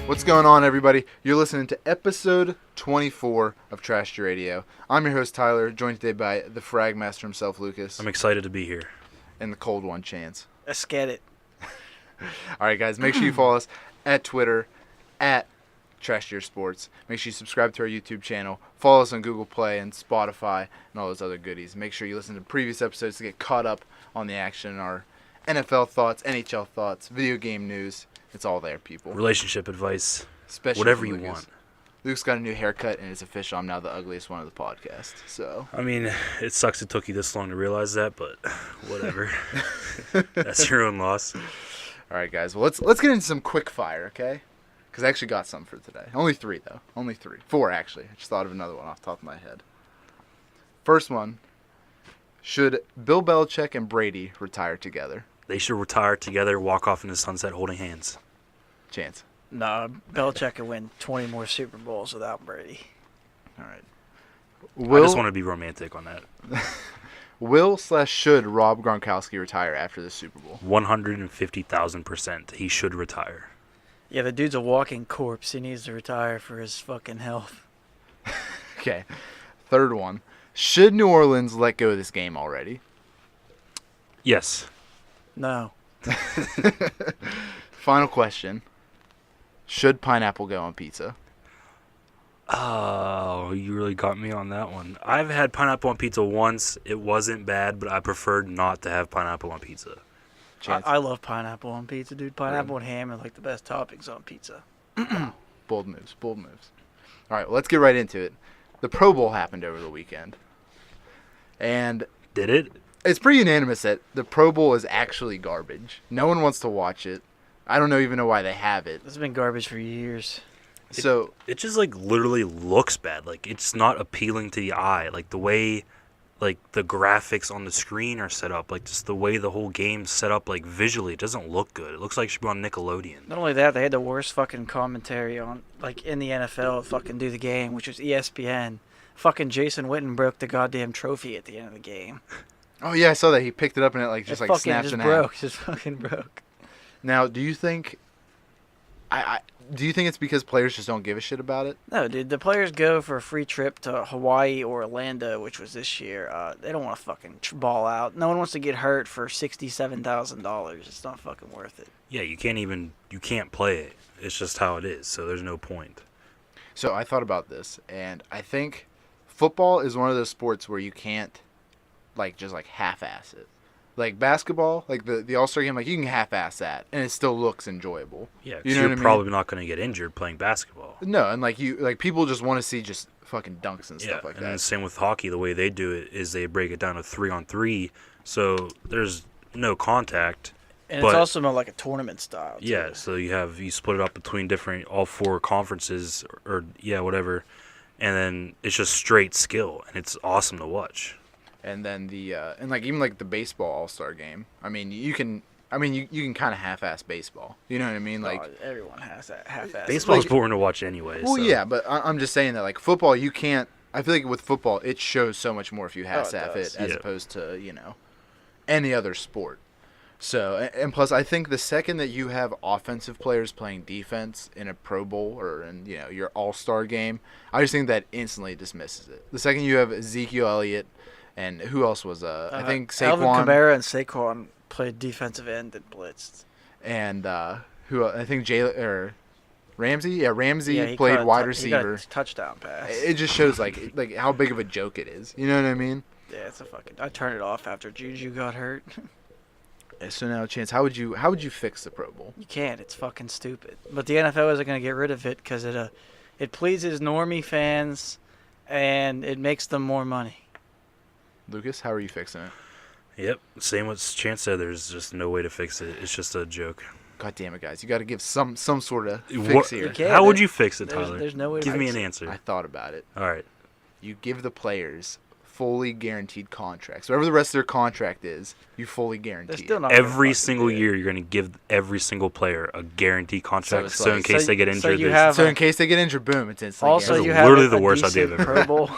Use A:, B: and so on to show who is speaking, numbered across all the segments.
A: What's going on, everybody? You're listening to episode 24 of Trash Your Radio. I'm your host, Tyler, joined today by the frag master himself, Lucas.
B: I'm excited to be here.
A: And the cold one, Chance.
C: Let's get it.
A: All right, guys, make sure you follow us at Twitter, at Trash Your Sports. Make sure you subscribe to our YouTube channel. Follow us on Google Play and Spotify and all those other goodies. Make sure you listen to previous episodes to get caught up on the action, our NFL thoughts, NHL thoughts, video game news. It's all there, people.
B: Relationship advice.
A: Especially
B: whatever you want.
A: Luke's got a new haircut, and it's official. I'm now the ugliest one of the podcast. So
B: I mean, it sucks it took you this long to realize that, but whatever. That's your own loss.
A: All right, guys. Well, let's get into some quick fire, okay? Because I actually got some for today. Only 3, though. Only 3. 4, actually. I just thought of another one off the top of my head. First one. Should Bill Belichick and Brady retire together?
B: They should retire together, walk off into the sunset holding hands.
A: Chance.
C: No, Belichick could win 20 more Super Bowls without Brady.
A: All right.
B: I just want to be romantic on that.
A: Will/should Rob Gronkowski retire after the Super Bowl?
B: 150,000%. He should retire.
C: Yeah, the dude's a walking corpse. He needs to retire for his fucking health.
A: Okay. Third one. Should New Orleans let go of this game already?
B: Yes.
C: No.
A: Final question. Should pineapple go on pizza?
B: Oh, you really got me on that one. I've had pineapple on pizza once. It wasn't bad, but I preferred not to have pineapple on pizza.
C: I love pineapple on pizza, dude. Pineapple and ham are like the best toppings on pizza.
A: Bold moves. Bold moves. All right, well, let's get right into it. The Pro Bowl happened over the weekend. And
B: did it?
A: It's pretty unanimous that the Pro Bowl is actually garbage. No one wants to watch it. I don't even know why they have it.
C: It's been garbage for years.
A: So
B: it just like literally looks bad. Like it's not appealing to the eye. Like the way like the graphics on the screen are set up, like just the way the whole game's set up, like visually, it doesn't look good. It looks like it should be on Nickelodeon.
C: Not only that, they had the worst fucking commentary on like in the NFL fucking do the game, which was ESPN. Fucking Jason Witten broke the goddamn trophy at the end of the game.
A: Oh yeah, I saw that. He picked it up and it like just like snapped in half.
C: Just fucking broke.
A: Now, do you think do you think it's because players just don't give a shit about it?
C: No, dude. The players go for a free trip to Hawaii or Orlando, which was this year. They don't want to fucking ball out. No one wants to get hurt for $67,000. It's not fucking worth it.
B: Yeah, you can't play it. It's just how it is. So there's no point.
A: So I thought about this, and I think football is one of those sports where you can't just half-ass it. Like basketball, like the All-Star game, like you can half-ass that, and it still looks enjoyable.
B: Yeah, because you're probably not going to get injured playing basketball.
A: No, and people just want to see just fucking dunks and stuff like that.
B: And the same with hockey. The way they do it is they break it down to 3-on-3, so there's no contact.
C: And it's also more like a tournament style. Too.
B: Yeah, so you split it up between all 4 conferences, or whatever, and then it's just straight skill, and it's awesome to watch.
A: And then even the baseball All-Star game. I mean, you can kind of half-ass baseball. You know what I mean?
C: Everyone has that half-ass.
B: Baseball's boring to watch anyway.
A: Well,
B: so.
A: yeah, but I'm just saying that football, you can't. I feel like with football, it shows so much more if you half-ass it as opposed to any other sport. So and plus, I think the second that you have offensive players playing defense in a Pro Bowl or in your All-Star game, I just think that instantly dismisses it. The second you have Ezekiel Elliott. And who else was I think Saquon.
C: Alvin Kamara and Saquon played defensive end and blitzed.
A: And who I think Ramsey? Yeah, Ramsey played wide receiver.
C: He got a touchdown pass.
A: It just shows like how big of a joke it is. You know what I mean?
C: Yeah, it's I turned it off after Juju got hurt.
A: So now, Chance, how would you fix the Pro Bowl?
C: You can't. It's fucking stupid. But the NFL isn't going to get rid of it because it pleases normie fans and it makes them more money.
A: Lucas, how are you fixing it?
B: Yep, same what Chance said. There's just no way to fix it. It's just a joke.
A: God damn it, guys! You got to give some sort of fix here.
B: How would you fix it, Tyler?
C: There's no way.
B: Give me an answer.
A: I thought about it.
B: All right.
A: You give the players fully guaranteed contracts. Whatever the rest of their contract is, you fully guarantee.
B: Every single year, you're going to give every single player a guaranteed contract. So in case they get injured,
A: so in case they get injured, boom, it's instantly.
C: Also,
A: guaranteed.
C: you have
B: literally the worst idea ever.
C: Pro Bowl.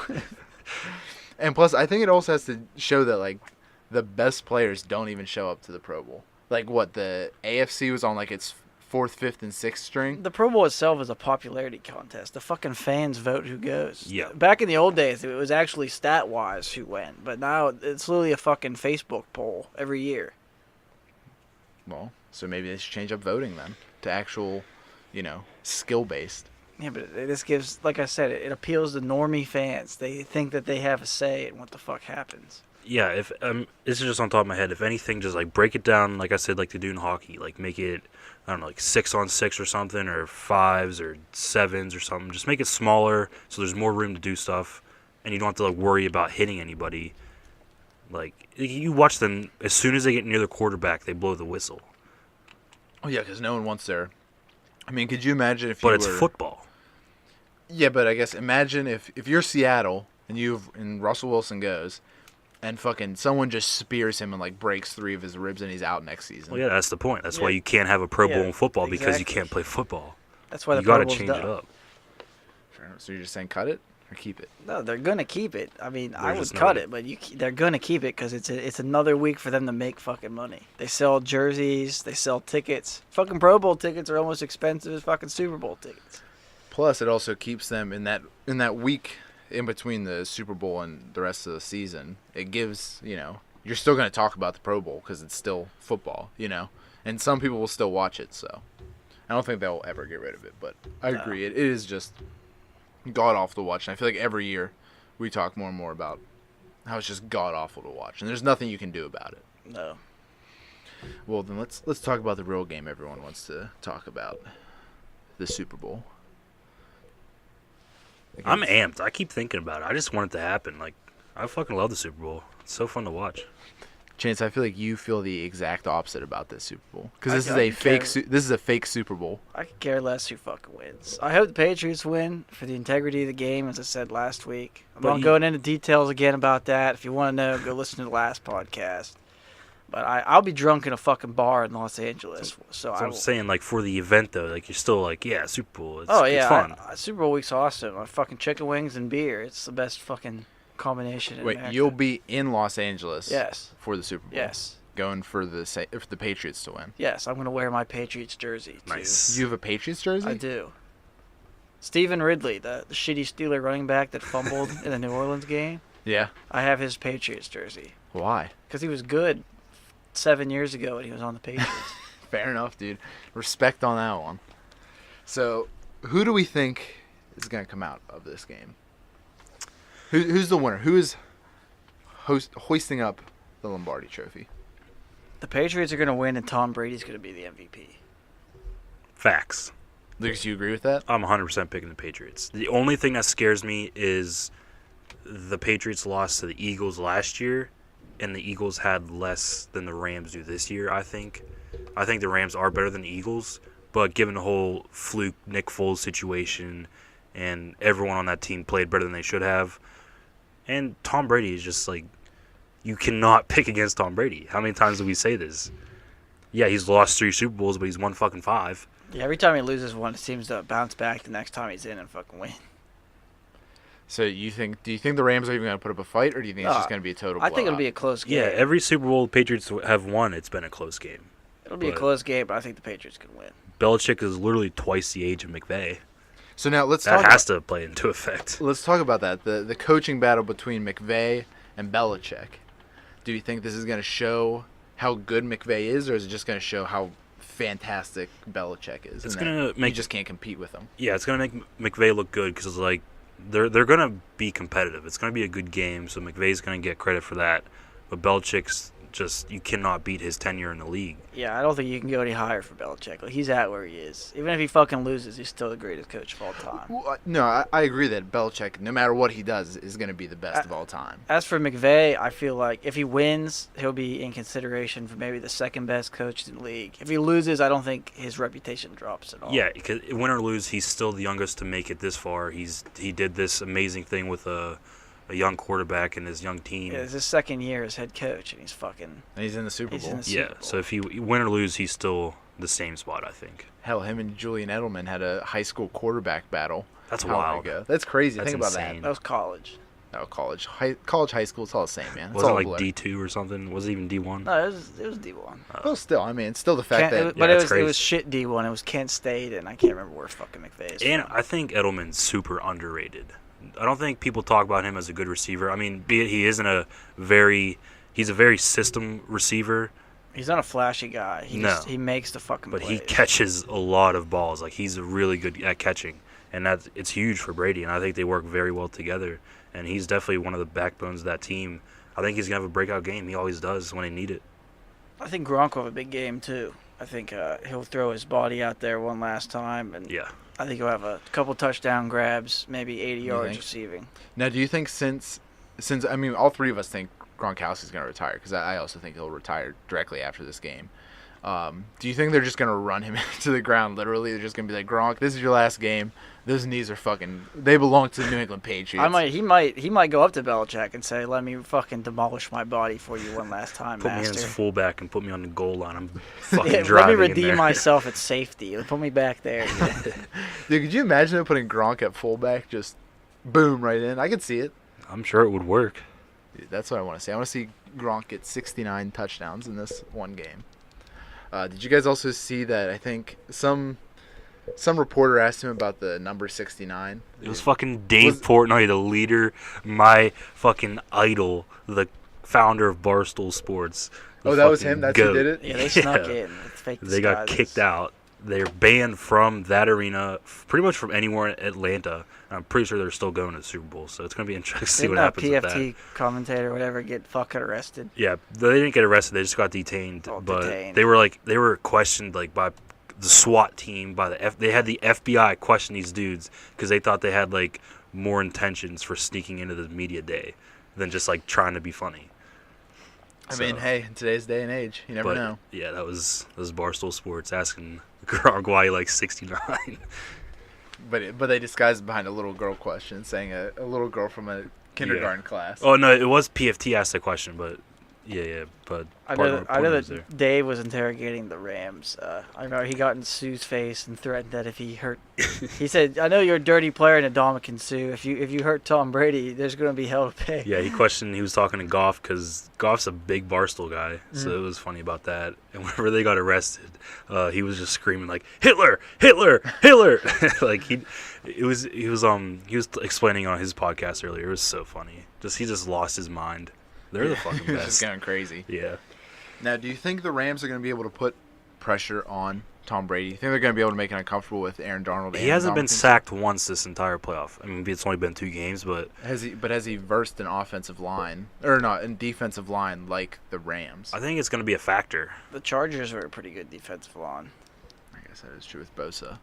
A: And plus, I think it also has to show that like the best players don't even show up to the Pro Bowl. Like what the AFC was on like its 4th, 5th, and 6th string.
C: The Pro Bowl itself is a popularity contest. The fucking fans vote who goes.
B: Yeah.
C: Back in the old days, it was actually stat-wise who went. But now it's literally a fucking Facebook poll every year.
A: Well, so maybe they should change up voting then to actual, skill-based.
C: Yeah, but this gives, like I said, it appeals to normie fans. They think that they have a say in what the fuck happens.
B: Yeah, if this is just on top of my head. If anything, just like break it down, like I said, like they do in hockey. Like make it, I don't know, like 6-on-6 or something, or 5s or 7s or something. Just make it smaller so there's more room to do stuff, and you don't have to like worry about hitting anybody. Like you watch them, as soon as they get near the quarterback, they blow the whistle.
A: Oh yeah, because no one wants their. I mean, could you imagine if?
B: But
A: you
B: it's
A: were...
B: football.
A: Yeah, but I guess imagine if you're Seattle and Russell Wilson goes. And fucking someone just spears him and like breaks 3 of his ribs and he's out next season.
B: Well, yeah, that's the point. That's why you can't have a Pro Bowl in football because you
C: exactly.
B: can't play football.
C: That's why the
B: you
C: Pro
B: got to
C: Bowl's
B: change
C: done.
B: it up.
A: So you're just saying cut it or keep it?
C: No, they're gonna keep it. I mean, I would
B: just
C: cut
B: no-
C: it, but they're gonna keep it because it's another week for them to make fucking money. They sell jerseys, they sell tickets. Fucking Pro Bowl tickets are almost expensive as fucking Super Bowl tickets.
A: Plus, it also keeps them in that week in between the Super Bowl and the rest of the season. It gives you're still going to talk about the Pro Bowl because it's still football, and some people will still watch it. So I don't think they'll ever get rid of it, but I agree. It is just god awful to watch, and I feel like every year we talk more and more about how it's just god awful to watch, and there's nothing you can do about it.
C: No.
A: Well, then let's talk about the real game everyone wants to talk about, the Super Bowl.
B: I'm amped. I keep thinking about it. I just want it to happen. Like, I fucking love the Super Bowl. It's so fun to watch.
A: Chance, I feel like you feel the exact opposite about this Super Bowl because
C: I
A: this is
C: don't
A: a fake.
C: care.
A: This is a fake Super Bowl.
C: I could care less who fucking wins. I hope the Patriots win for the integrity of the game, as I said last week. I'm not going into details again about that. If you want to know, go listen to the last podcast. But I'll be drunk in a fucking bar in Los Angeles. So
B: I'm saying, like, for the event, though, like, you're still like, yeah, Super Bowl. It's,
C: it's
B: fun.
C: Super Bowl week's awesome. Fucking chicken wings and beer. It's the best fucking combination in America.
A: You'll be in Los Angeles.
C: Yes.
A: For the Super Bowl.
C: Yes.
A: Going for the Patriots to win.
C: Yes, I'm gonna wear my Patriots jersey.
B: Nice.
A: You have a Patriots jersey?
C: I do. Stephen Ridley, the shitty Steeler running back that fumbled in the New Orleans game.
A: Yeah.
C: I have his Patriots jersey.
A: Why?
C: Because he was good 7 years ago when he was on the Patriots.
A: Fair enough, dude. Respect on that one. So, who do we think is going to come out of this game? Who's the winner? Who is hoisting up the Lombardi Trophy?
C: The Patriots are going to win, and Tom Brady's going to be the MVP.
B: Facts.
A: Lucas, you agree with that?
B: I'm 100% picking the Patriots. The only thing that scares me is the Patriots lost to the Eagles last year, and the Eagles had less than the Rams do this year, I think. I think the Rams are better than the Eagles, but given the whole fluke Nick Foles situation and everyone on that team played better than they should have, and Tom Brady is just like, you cannot pick against Tom Brady. How many times do we say this? Yeah, he's lost 3 Super Bowls, but he's won fucking 5.
C: Yeah, every time he loses one, it seems to bounce back the next time he's in and fucking win.
A: So do you think the Rams are even going to put up a fight, or do you think it's just going to be a total blowout?
C: I think it'll be a close game.
B: Yeah, every Super Bowl the Patriots have won, it's been a close game.
C: It'll be a close game, but I think the Patriots can win.
B: Belichick is literally twice the age of McVay.
A: So now
B: that has to play into effect.
A: Let's talk about that. The coaching battle between McVay and Belichick. Do you think this is going to show how good McVay is, or is it just going to show how fantastic Belichick is?
B: It's going to make
A: you just can't compete with him.
B: Yeah, it's going to make McVay look good because like they're going to be competitive. It's going to be a good game, so McVay's going to get credit for that. But Belichick's just, you cannot beat his tenure in the league.
C: Yeah, I don't think you can go any higher for Belichick. Like, he's at where he is. Even if he fucking loses, he's still the greatest coach of all time.
A: Well, no, I agree that Belichick, no matter what he does, is going to be the best of all time.
C: As for McVay, I feel like if he wins, he'll be in consideration for maybe the second best coach in the league. If he loses, I don't think his reputation drops at all.
B: Yeah, because win or lose, he's still the youngest to make it this far. He did this amazing thing with a young quarterback and his young team.
C: Yeah, it's his second year as head coach, and he's fucking...
A: And he's in the Super Bowl.
B: So if he win or lose, he's still the same spot, I think.
A: Hell, him and Julian Edelman had a high school quarterback battle.
B: That's wild.
A: That's crazy.
B: That's
A: Think about
B: insane.
A: that.
C: That was college.
A: No, college, high school, it's all the same, man. It's
B: Wasn't
A: all
B: like
A: blur.
B: D2 or something? Was it even D1?
C: No, it was D1.
A: Well, still, I mean, it's still the fact that.
C: But
B: it's
C: it was shit D1. It was Kent State, and I can't remember where fucking McVay's
B: And
C: from.
B: I think Edelman's super underrated. I don't think people talk about him as a good receiver. I mean, be it he isn't he's a very system receiver.
C: He's not a flashy guy. He makes the fucking
B: But
C: plays.
B: he catches a lot of balls. Like, he's really good at catching. And it's huge for Brady, and I think they work very well together. And he's definitely one of the backbones of that team. I think he's going to have a breakout game. He always does when they need it.
C: I think Gronk will have a big game, too. I think he'll throw his body out there one last time. And
B: Yeah.
C: I think he'll have a couple touchdown grabs, maybe 80 yards
A: think?
C: receiving.
A: Now, do you think since I mean, all three of us think Gronkowski's going to retire, because I also think he'll retire directly after this game. Do you think they're just going to run him into the ground, literally? They're just going to be like, Gronk, this is your last game. Those knees are fucking... They belong to the New England Patriots.
C: He might go up to Belichick and say, let me fucking demolish my body for you one last time,
B: Put me in
C: master.
B: as fullback and put me on the goal line. I'm fucking
C: Let me
B: driving in
C: redeem
B: there.
C: myself at safety. Put me back there.
A: Dude, could you imagine them putting Gronk at fullback? Just boom, right in. I could see it.
B: I'm sure it would work.
A: Dude, that's what I want to see. I want to see Gronk get 69 touchdowns in this one game. Did you guys also see that? I think some reporter asked him about the number 69.
B: It was fucking Dave Portnoy, the leader, my fucking idol, the founder of Barstool Sports.
A: Oh, that was him? That's who did it?
C: Yeah, they snuck in. It's fake
B: They got
C: disguises.
B: kicked out. They're banned from that arena, pretty much from anywhere in Atlanta. I'm pretty sure they're still going to the Super Bowl, so it's going to be interesting to see
C: Didn't
B: what
C: that
B: happens with that.
C: PFT commentator or whatever get fucking arrested?
B: Yeah, they didn't get arrested. They just got detained.
C: Oh,
B: but
C: detained.
B: they were questioned by the SWAT team, they had the FBI question these dudes because they thought they had more intentions for sneaking into the media day than just trying to be funny.
A: I mean, hey, in today's day and age, you never know.
B: Yeah, that was Barstool Sports asking Gronk why he 69.
A: But they disguised it behind a little girl question, saying a little girl from a kindergarten class.
B: Oh no, it was PFT asked the question, but but
C: I know
B: Portnoy was there.
C: that Dave was interrogating the Rams. I remember he got in Sue's face and threatened that if he hurt, he said, "I know you're a dirty player and a Dominican Sue. If you hurt Tom Brady, there's going to be hell to pay."
B: Yeah, he was talking to Goff because Goff's a big Barstool guy, so it was funny about that. And whenever they got arrested, he was just screaming Hitler, Hitler, Hitler. He was explaining on his podcast earlier. It was so funny. He just lost his mind. They're the fucking
A: He was
B: best.
A: just going crazy.
B: Yeah.
A: Now, do you think the Rams are going to be able to put pressure on Tom Brady? You think they're going to be able to make it uncomfortable with Aaron Darnold?
B: He hasn't been sacked once this entire playoff. I mean, it's only been 2 games, but
A: Has he versed an offensive line or not in defensive line like the Rams?
B: I think it's going to be a factor.
C: The Chargers are a pretty good defensive line.
A: I guess that is true with Bosa.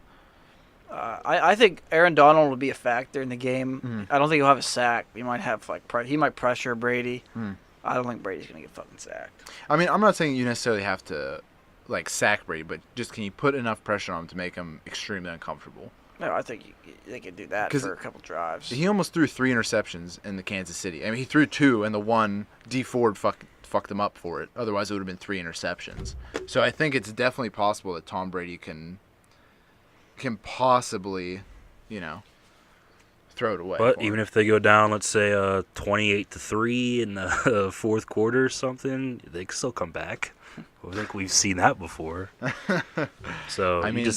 C: I think Aaron Donald will be a factor in the game.
A: Mhm.
C: I don't think he'll have a sack. He might have he might pressure Brady.
A: Mm.
C: I don't think Brady's gonna get fucking sacked.
A: I mean, I'm not saying you necessarily have to sack Brady, but just can you put enough pressure on him to make him extremely uncomfortable?
C: No, I think they could do that
A: 'Cause
C: for a couple drives.
A: He almost threw 3 interceptions in the Kansas City. I mean, he threw 2, and the one D Ford fucked him up for it. Otherwise, it would have been 3 interceptions. So I think it's definitely possible that Tom Brady can possibly, throw it away.
B: But even if they go down, let's say 28-3 in the fourth quarter or something, they can still come back. I think we've seen that before. So
A: I mean,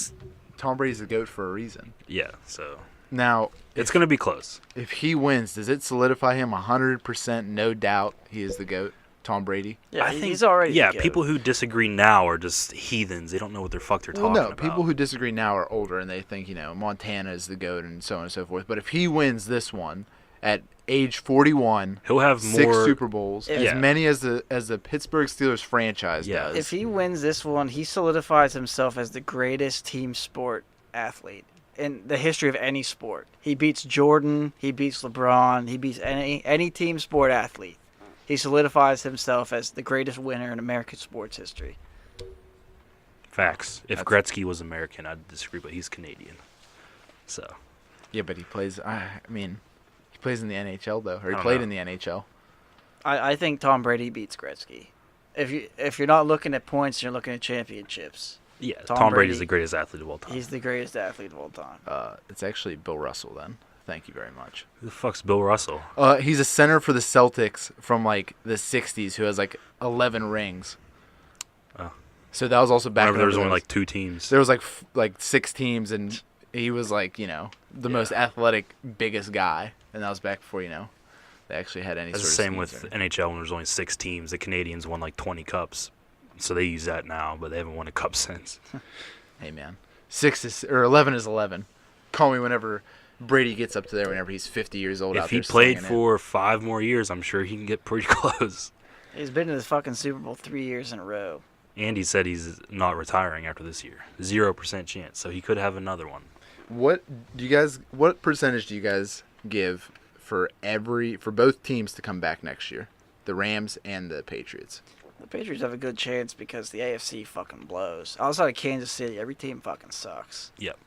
A: Tom Brady's the GOAT for a reason.
B: yeah. So
A: Now,
B: it's going to be close.
A: if he wins, does it solidify him 100%? No doubt, he is the GOAT. Tom Brady.
C: Yeah,
B: I think
C: he's already.
B: Yeah,
C: the GOAT.
B: people who disagree now are just heathens. They don't know what the fuck they're
A: Well,
B: talking
A: no,
B: about.
A: people who disagree now are older and they think Montana is the GOAT and so on and so forth. But if he wins this one at age 41,
B: He'll have
A: 6
B: more
A: Super Bowls, as
B: Yeah.
A: many as the Pittsburgh Steelers franchise
B: Yeah.
A: does.
C: If he wins this one, he solidifies himself as the greatest team sport athlete in the history of any sport. He beats Jordan. He beats LeBron. He beats any team sport athlete. He solidifies himself as the greatest winner in American sports history.
B: Facts. If Gretzky was American, I'd disagree, but he's Canadian. So
A: Yeah, but he plays. I mean, he plays in the NHL though, or he
B: I don't
A: played
B: know.
A: in the NHL.
C: I think Tom Brady beats Gretzky. If you're not looking at points, you're looking at championships.
B: yeah,
C: Tom
B: Tom Brady's
C: Brady.
B: the greatest athlete of all time.
C: He's the greatest athlete of all time.
A: It's actually Bill Russell then. Thank you very much.
B: Who the fuck's Bill Russell?
A: He's a center for the Celtics from like the '60s who has like 11 rings.
B: Oh.
A: So that was also back.
B: Whenever there was only like 2 teams.
A: There was like 6 teams, and he was like the most athletic, biggest guy, and that was back before they actually had any.
B: That's
A: sort
B: the same
A: of
B: with NHL when there's only 6 teams. The Canadians won like 20 cups, so they use that now, but they haven't won a cup since.
A: Hey man, 11 is 11. Call me whenever Brady gets up to there. Whenever he's 50 years old.
B: If he played for 5 more years, I'm sure he can get pretty close.
C: He's been to the fucking Super Bowl 3 years in a row.
B: And he said he's not retiring after this year. 0% chance, so he could have another one.
A: What percentage do you guys give for both teams to come back next year? The Rams and the Patriots.
C: The Patriots have a good chance because the AFC fucking blows. Outside of Kansas City, every team fucking sucks.
B: Yep.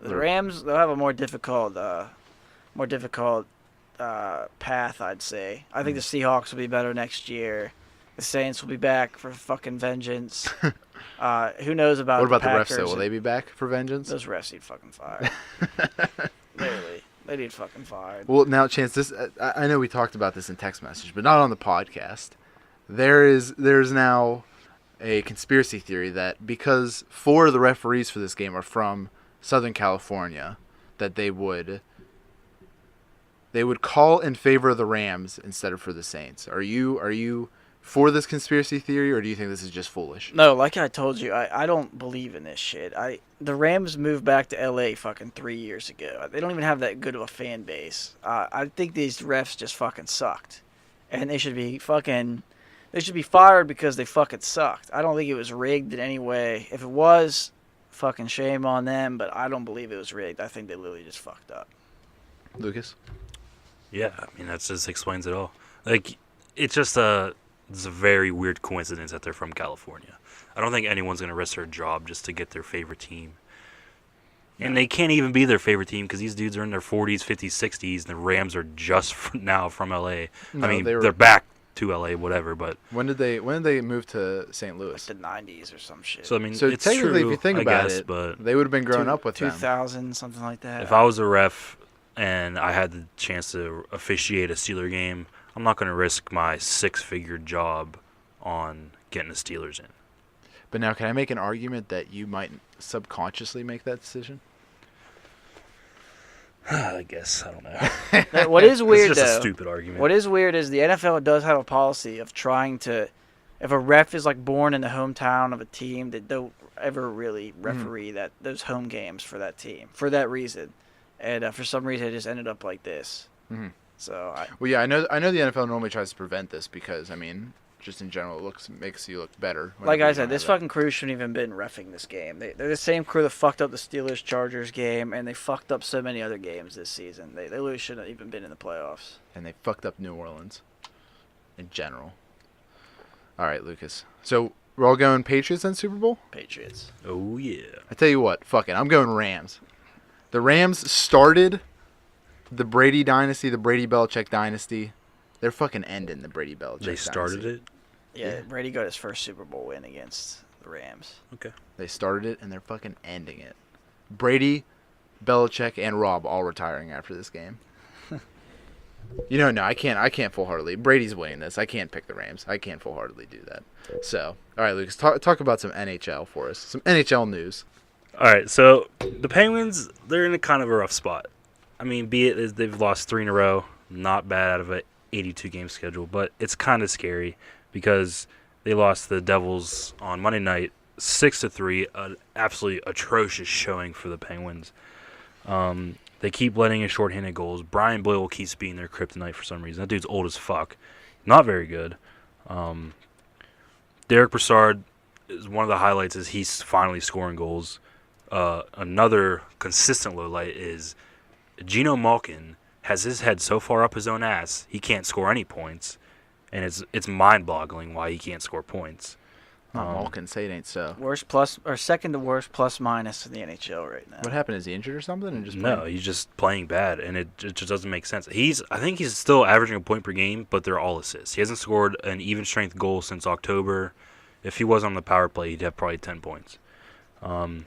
C: The Rams, they'll have a more difficult path, I'd say. I think the Seahawks will be better next year. The Saints will be back for fucking vengeance. Who knows about
A: What about
C: the
A: refs,
C: Packers?
A: though? Will they be back for vengeance?
C: Those refs need fucking fired. Literally. They need fucking fired.
A: Well, now, Chance, I know we talked about this in text message, but not on the podcast. There's now a conspiracy theory that because 4 of the referees for this game are from Southern California, that they would call in favor of the Rams instead of for the Saints. Are you for this conspiracy theory, or do you think this is just foolish?
C: No, like I told you, I don't believe in this shit. The Rams moved back to LA fucking 3 years ago. They don't even have that good of a fan base. I think these refs just fucking sucked, and they should be fired because they fucking sucked. I don't think it was rigged in any way. If it was, fucking shame on them, but I don't believe it was rigged. I think they literally just fucked up.
A: Lucas?
B: Yeah, I mean, that just explains it all. Like, it's just it's a very weird coincidence that they're from California. I don't think anyone's going to risk their job just to get their favorite team. Yeah. And they can't even be their favorite team because these dudes are in their 40s, 50s, 60s, and the Rams are just now from LA. No, I mean, they're back to LA, whatever, but
A: when did they move to St. Louis?
C: Like the 90s or some shit.
B: So I mean,
A: so
B: it's
A: technically,
B: true,
A: if you think about it,
B: but
A: they would have been growing up with
C: 2000, something like that.
B: If I was a ref and I had the chance to officiate a Steeler game, I'm not going to risk my 6-figure job on getting the Steelers in.
A: But now, can I make an argument that you might subconsciously make that decision?
B: I guess. I don't know.
C: What is weird,
B: it's just
C: though,
B: a stupid argument.
C: What is weird is the NFL does have a policy of trying to, if a ref is like born in the hometown of a team, that don't ever really referee those home games for that team for that reason, and for some reason it just ended up like this.
A: Mm-hmm.
C: So
A: I know the NFL normally tries to prevent this because just in general, it makes you look better.
C: Like I said, this fucking crew shouldn't even been reffing this game. They're the same crew that fucked up the Steelers-Chargers game, and they fucked up so many other games this season. They literally shouldn't have even been in the playoffs.
A: And they fucked up New Orleans in general. All right, Lucas. So we're all going Patriots and Super Bowl?
C: Patriots.
B: Oh, yeah.
A: I tell you what, fuck it. I'm going Rams. The Rams started the Brady dynasty, the Brady Belichick dynasty. They're fucking ending the Brady Belichick dynasty.
B: They started it?
C: Yeah, Brady got his first Super Bowl win against the Rams.
B: Okay.
A: They started it, and they're fucking ending it. Brady, Belichick, and Rob all retiring after this game. No, I can't full-heartedly. Brady's winning this. I can't pick the Rams. I can't full-heartedly do that. So, all right, Lucas, talk about some NHL for us. Some NHL news.
B: All right, so the Penguins, they're in a kind of a rough spot. I mean, be it they've lost 3 in a row, not bad out of an 82-game schedule, but it's kind of scary because they lost the Devils on Monday night 6-3, an absolutely atrocious showing for the Penguins. They keep letting in shorthanded goals. Brian Boyle keeps being their kryptonite for some reason. That dude's old as fuck. Not very good. Derek Brassard is one of the highlights is he's finally scoring goals. Another consistent low light is Geno Malkin has his head so far up his own ass he can't score any points, and it's mind-boggling why he can't score points.
A: Malkin, say it ain't so.
C: Second to worst plus minus in the NHL right now.
A: What happened? Is he injured or something? And
B: No, he's just playing bad, and it just doesn't make sense. I think he's still averaging a point per game, but they're all assists. He hasn't scored an even strength goal since October. If he was on the power play, he'd have probably 10 points. And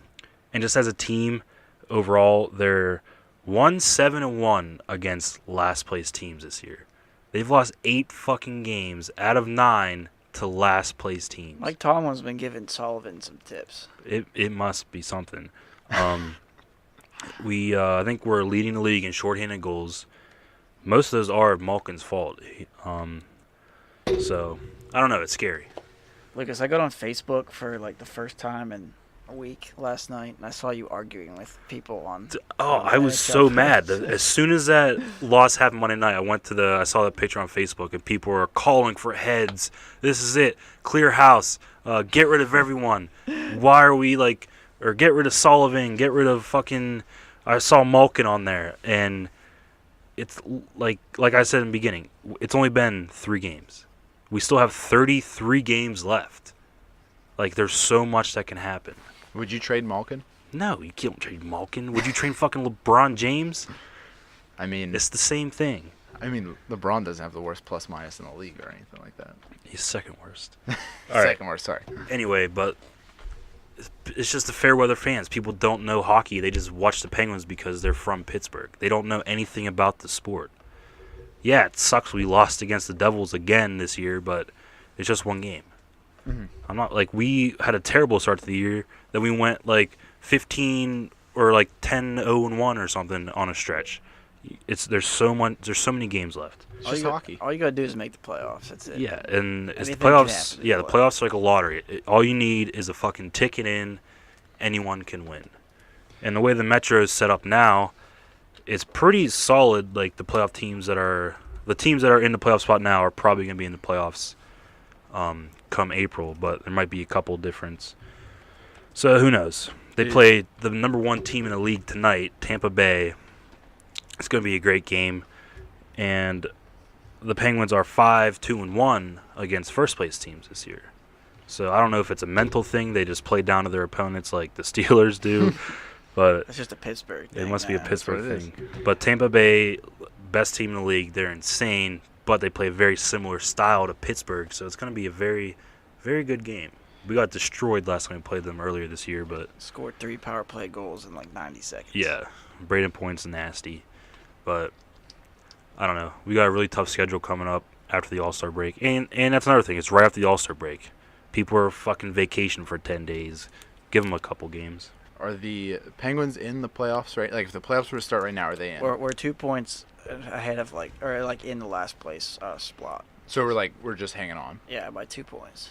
B: just as a team, overall, they're won 7-1 against last place teams this year. They've lost 8 fucking games out of 9 to last place teams.
C: Mike Tomlin's been giving Sullivan some tips.
B: It must be something. I think we're leading the league in shorthanded goals. Most of those are Malkin's fault. So I don't know. It's scary.
C: Lucas, I got on Facebook for like the first time in a week last night, and I saw you arguing with people on.
B: I was so mad. As soon as that loss happened Monday night, I saw that picture on Facebook, and people were calling for heads. This is it. Clear house. Get rid of everyone. Why are we or get rid of Sullivan. Get rid of fucking. I saw Malkin on there, and it's like I said in the beginning. It's only been 3 games. We still have 33 games left. There's so much that can happen.
A: Would you trade Malkin?
B: No, you can't trade Malkin. Would you trade fucking LeBron James?
A: I mean,
B: it's the same thing.
A: I mean, LeBron doesn't have the worst plus-minus in the league or anything like that.
B: He's second worst.
A: Second worst, sorry.
B: Anyway, but it's just the fair weather fans. People don't know hockey. They just watch the Penguins because they're from Pittsburgh. They don't know anything about the sport. Yeah, it sucks we lost against the Devils again this year, but it's just one game.
A: Mm-hmm.
B: I'm not we had a terrible start to the year. Then we went 15 or 10-0-1 or something on a stretch. There's so many games left.
A: It's just hockey.
C: All you gotta do is make the playoffs. That's it.
B: Yeah, and it's the
C: Anything
B: playoffs.
C: can happen
B: Yeah, the playoffs are like a lottery. All you need is a fucking ticket in. Anyone can win. And the way the Metro is set up now, it's pretty solid. The playoff teams that are in the playoff spot now are probably gonna be in the playoffs come April, but there might be a couple difference. So who knows? They play the number 1 team in the league tonight, Tampa Bay. It's going to be a great game. And the Penguins are 5-2-1 against first-place teams this year. So I don't know if it's a mental thing. They just play down to their opponents like the Steelers do. But
C: it's just a Pittsburgh thing.
B: It must be a Pittsburgh thing. But Tampa Bay, best team in the league. They're insane, but they play a very similar style to Pittsburgh. So it's going to be a very, very good game. We got destroyed last time we played them earlier this year, but
C: scored 3 power play goals in 90 seconds.
B: Yeah, Braden Point's nasty, but I don't know. We got a really tough schedule coming up after the All-Star break, and that's another thing. It's right after the All-Star break. People are fucking vacation for 10 days. Give them a couple games.
A: Are the Penguins in the playoffs right? If the playoffs were to start right now, are they in?
C: We're 2 points ahead of in the last place spot.
A: So we're just hanging on.
C: Yeah, by 2 points.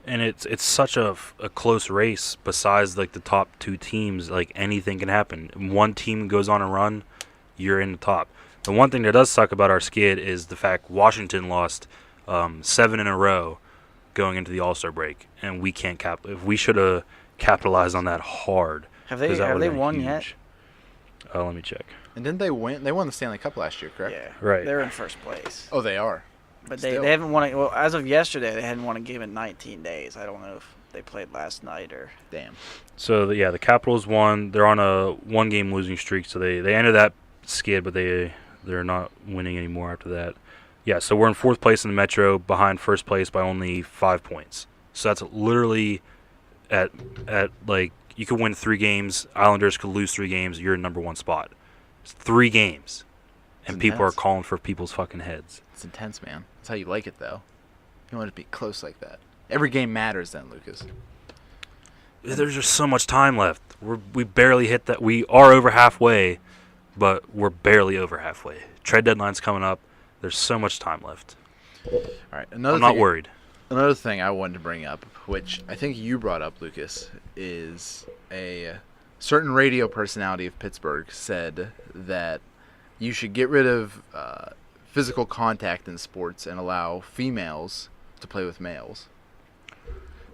B: And it's such a close race. Besides the top 2 teams, anything can happen. One team goes on a run, you're in the top. The one thing that does suck about our skid is the fact Washington lost 7 in a row going into the All-Star break, and we can't we should have capitalized on that hard.
C: Have they won yet?
B: Let me check.
A: And didn't they win? They won the Stanley Cup last year, correct?
C: Yeah,
B: right.
C: They're in first place.
A: Oh, they are.
C: But they haven't won well, as of yesterday, they hadn't won a game in 19 days. I don't know if they played last night or.
A: Damn.
B: So, the Capitals won. They're on a 1-game losing streak, so they ended that skid, but they're not winning anymore after that. Yeah, so we're in 4th place in the Metro, behind first place by only 5 points. So that's literally at you could win 3 games, Islanders could lose 3 games, you're in number 1 spot. It's 3 games. And people are calling for people's fucking heads.
A: It's intense, man. That's how you like it, though. You want it to be close like that. Every game matters then, Lucas.
B: There's just so much time left. We barely hit that. We are over halfway, but we're barely over halfway. Trade deadline's coming up. There's so much time left.
A: All right. I'm
B: not worried.
A: Another thing I wanted to bring up, which I think you brought up, Lucas, is a certain radio personality of Pittsburgh said that you should get rid of physical contact in sports and allow females to play with males.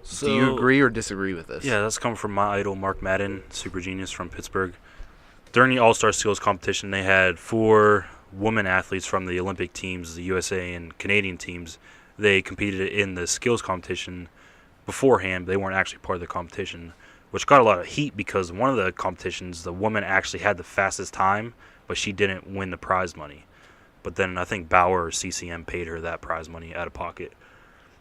B: So,
A: do you agree or disagree with this?
B: Yeah, that's coming from my idol, Mark Madden, super genius from Pittsburgh. During the All-Star Skills competition, they had 4 women athletes from the Olympic teams, the USA and Canadian teams. They competed in the skills competition beforehand. They weren't actually part of the competition, which got a lot of heat because one of the competitions, the woman actually had the fastest time, but she didn't win the prize money. But then I think Bauer or CCM paid her that prize money out of pocket.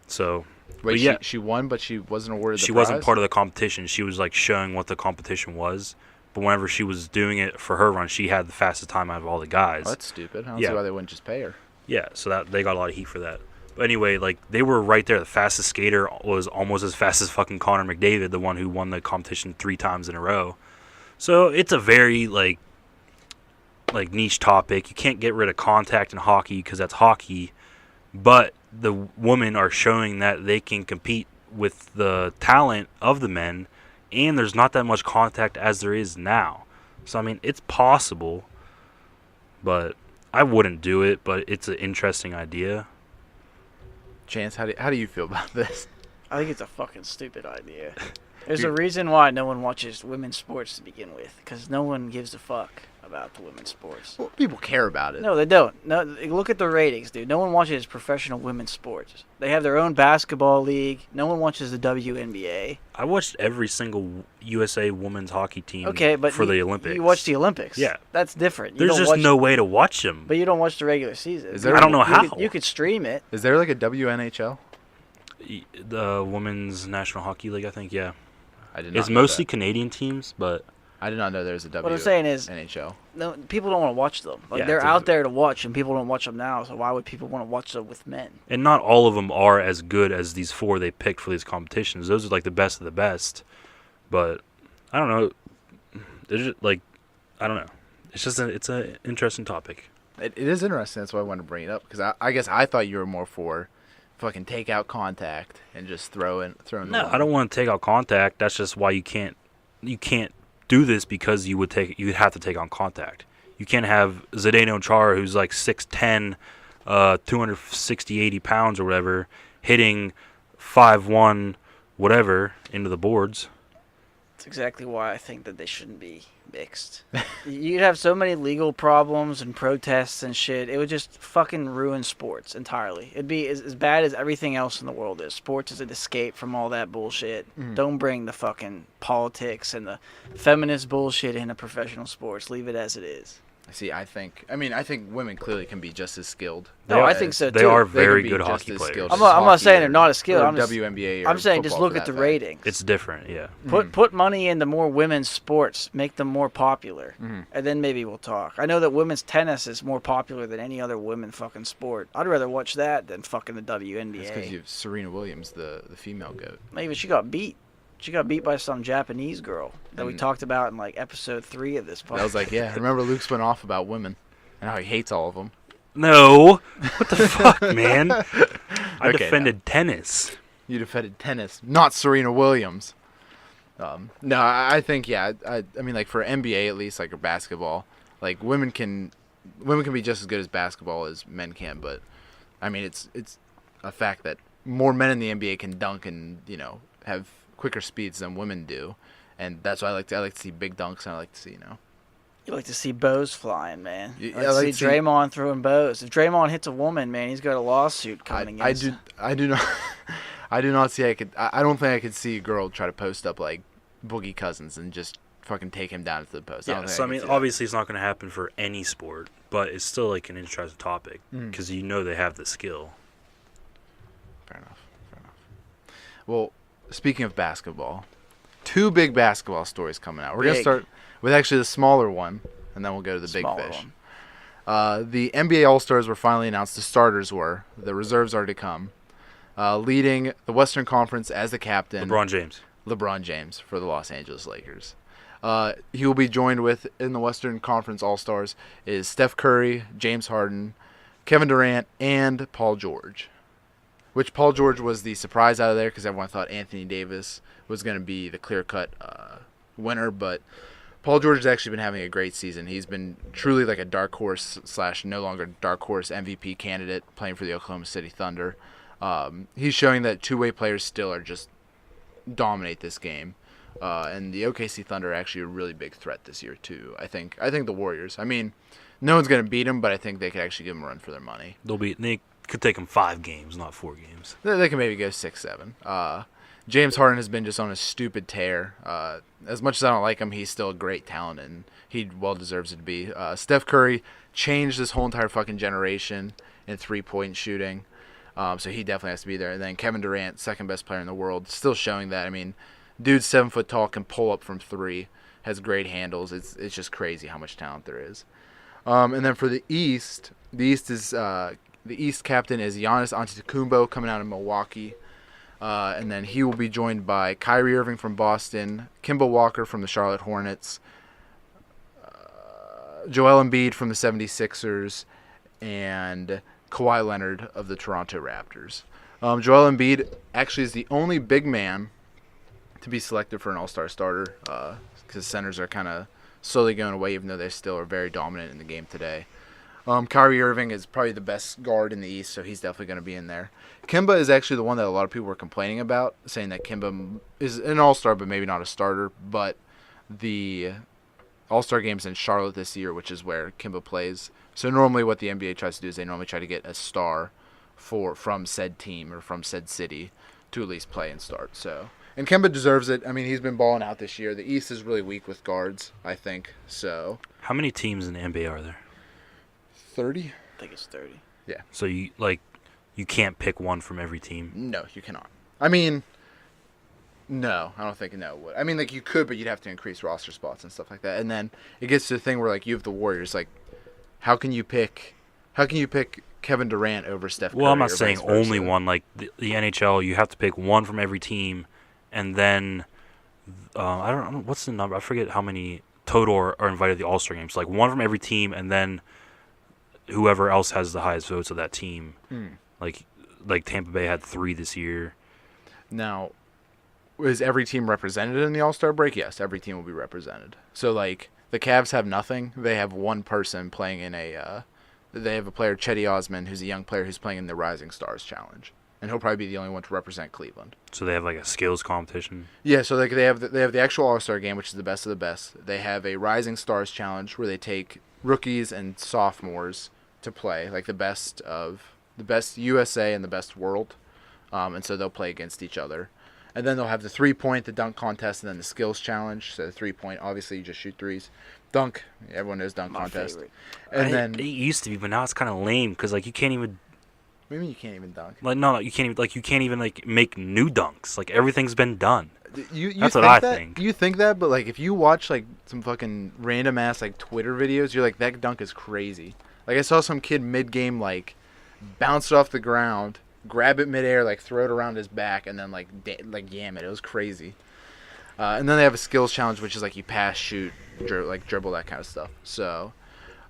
B: So,
A: wait, she won, but she wasn't awarded the prize?
B: She wasn't part of the competition. She was showing what the competition was, But whenever she was doing it for her run, she had the fastest time out of all the guys.
A: Oh, that's stupid. I don't see why they wouldn't just pay her.
B: Yeah, so that they got a lot of heat for that. But anyway, like, they were right there. The fastest skater was almost as fast as fucking Connor McDavid, the one who won the competition 3 times in a row. So it's a very, like niche topic. You can't get rid of contact in hockey because that's hockey. But the women are showing that they can compete with the talent of the men, and there's not that much contact as there is now. So, I mean, it's possible, but I wouldn't do it, but it's an interesting idea.
A: Chance, how do you feel about this?
C: I think it's a fucking stupid idea. There's a reason why no one watches women's sports to begin with, because no one gives a fuck about the women's sports.
A: Well, people care about it.
C: No, they don't. No, look at the ratings, dude. No one watches professional women's sports. They have their own basketball league. No one watches the WNBA.
B: I watched every single USA women's hockey team
C: for
B: the Olympics.
C: You watch the Olympics.
B: Yeah.
C: That's different.
B: There's just no way to watch them.
C: But you don't watch the regular season.
B: I don't know how.
C: You could stream it.
A: Is there like a WNHL?
B: The Women's National Hockey League, I think, yeah.
A: I did not
B: It's
A: know
B: mostly
A: that.
B: Canadian teams, but
A: I did not know there was a WNHL.
C: What I'm saying is, no, people don't want to watch them. Like, they're out there to watch, and people don't watch them now. So why would people want to watch them with men?
B: And not all of them are as good as these 4 they picked for these competitions. Those are like the best of the best. But I don't know. They're just, like, I don't know. It's just it's an interesting topic.
A: It is interesting. That's why I wanted to bring it up, because I guess I thought you were more for fucking take out contact and just throw in.
B: No, I don't want to take out contact. That's just why you can't do this, because you would have to take on contact. You can't have Zdeno Chara, who's like 6'10", 260, 80 pounds or whatever, hitting 5'1", whatever into the boards.
C: That's exactly why I think that they shouldn't be mixed. You'd have so many legal problems and protests and shit. It would just fucking ruin sports entirely. It'd be as bad as everything else in the world is. Sports is an escape from all that bullshit. Don't bring the fucking politics and the feminist bullshit into professional sports. Leave it as it is.
A: See, I think women clearly can be just as skilled.
C: I think so too.
B: They are very good hockey players.
C: I'm not saying they're not as skilled. I'm
A: WNBA.
C: I'm saying just look at the ratings.
B: It's different, yeah.
C: Put money into more women's sports, make them more popular, and then maybe we'll talk. I know that women's tennis is more popular than any other women fucking sport. I'd rather watch that than fucking the WNBA.
A: That's because you have Serena Williams, the female GOAT.
C: Maybe she got beat. She got beat by some Japanese girl that we talked about in like episode 3 of this podcast.
A: I was like, yeah. Remember Luke's went off about women and how he hates all of them.
B: No. What the fuck, man? I defended tennis.
A: You defended tennis, not Serena Williams. No, I think, yeah. I mean, like, for NBA at least, like, or basketball, like, women can be just as good as basketball as men can. But, I mean, it's a fact that more men in the NBA can dunk and, have quicker speeds than women do, and that's why I like to see big dunks, and I like to see
C: You like to see bows flying, man.
A: I like
C: to see Draymond throwing bows. If Draymond hits a woman, man, he's got a lawsuit coming against him.
A: I do not I do not see I don't think I could see a girl try to post up like Boogie Cousins and just fucking take him down to the post.
B: Yeah, so I mean, obviously it's not going to happen for any sport, but it's still like an interesting topic because they have the skill.
A: Fair enough. Well, speaking of basketball, 2 big basketball stories coming out. We're going to start with actually the smaller one, and then we'll go to the big fish. The NBA All-Stars were finally announced. The starters were. The reserves are to come. Leading the Western Conference as the captain. LeBron James for the Los Angeles Lakers. He will be joined with, in the Western Conference All-Stars, is Steph Curry, James Harden, Kevin Durant, and Paul George. Which Paul George was the surprise out of there because everyone thought Anthony Davis was going to be the clear-cut winner. But Paul George has actually been having a great season. He's been truly like a dark horse / no longer dark horse MVP candidate playing for the Oklahoma City Thunder. He's showing that two-way players still are just dominate this game. And the OKC Thunder are actually a really big threat this year too. I think the Warriors. I mean, no one's going to beat them, but I think they could actually give them a run for their money.
B: They could take them 5 games, not 4 games.
A: They can maybe go 6-7. James Harden has been just on a stupid tear. As much as I don't like him, he's still a great talent, and he well deserves it to be. Steph Curry changed this whole entire fucking generation in three-point shooting, so he definitely has to be there. And then Kevin Durant, second best player in the world, still showing that. I mean, dude's 7 foot tall, can pull up from 3. has great handles. It's just crazy how much talent there is. And then for the East is the East captain is Giannis Antetokounmpo coming out of Milwaukee. And then he will be joined by Kyrie Irving from Boston, Kemba Walker from the Charlotte Hornets, Joel Embiid from the 76ers, and Kawhi Leonard of the Toronto Raptors. Joel Embiid actually is the only big man to be selected for an all-star starter because centers are kind of slowly going away, even though they still are very dominant in the game today. Kyrie Irving is probably the best guard in the East, so he's definitely going to be in there. Kemba is actually the one that a lot of people were complaining about, saying that Kemba is an all-star but maybe not a starter. But the all-star game's in Charlotte this year, which is where Kemba plays. So normally what the NBA tries to do is they normally try to get a star from said team or from said city to at least play and start. So, and Kemba deserves it. I mean, he's been balling out this year. The East is really weak with guards, I think. So,
B: how many teams in the NBA are there?
A: 30?
C: I think it's 30.
A: Yeah.
B: So you can't pick one from every team?
A: No, you cannot. I mean, no, I don't think no would. I mean, like, you could, but you'd have to increase roster spots and stuff like that. And then it gets to the thing where, like, you have the Warriors. Like, how can you pick Kevin Durant over Steph Curry?
B: Well, I'm not saying only one. Like, the NHL, you have to pick one from every team, and then I don't know what's the number. I forget how many total are invited to the All-Star games. So, like, one from every team, and then whoever else has the highest votes of that team. Like Tampa Bay had 3 this year. Now,
A: is every team represented in the All-Star break? Yes, every team will be represented. So, like, the Cavs have nothing. They have one person playing in they have a player, Chetty Osman, who's a young player who's playing in the Rising Stars Challenge. And he'll probably be the only one to represent Cleveland.
B: So they have, like, a skills competition?
A: Yeah, so they have the actual All-Star game, which is the best of the best. They have a Rising Stars Challenge where they take rookies and sophomores to play, like the best USA and the best world. And so they'll play against each other. And then they'll have the 3-point, the dunk contest, and then the skills challenge. So the 3-point, obviously you just shoot threes. Dunk, everyone knows dunk contest.
C: Favorite.
A: And then
B: it used to be, but now it's kind of lame because, like, you can't even.
A: What do you mean you can't even dunk?
B: Like, no, you can't even. Like, you can't even, like, make new dunks. Like, everything's been done.
A: That's
B: what I think.
A: You think that, but, like, if you watch, like, some fucking random ass, like, Twitter videos, you're like, that dunk is crazy. Like, I saw some kid mid-game, like, bounce it off the ground, grab it midair, like, throw it around his back, and then, like yam it. It was crazy. And then they have a skills challenge, which is, like, you pass, shoot, dribble, that kind of stuff. So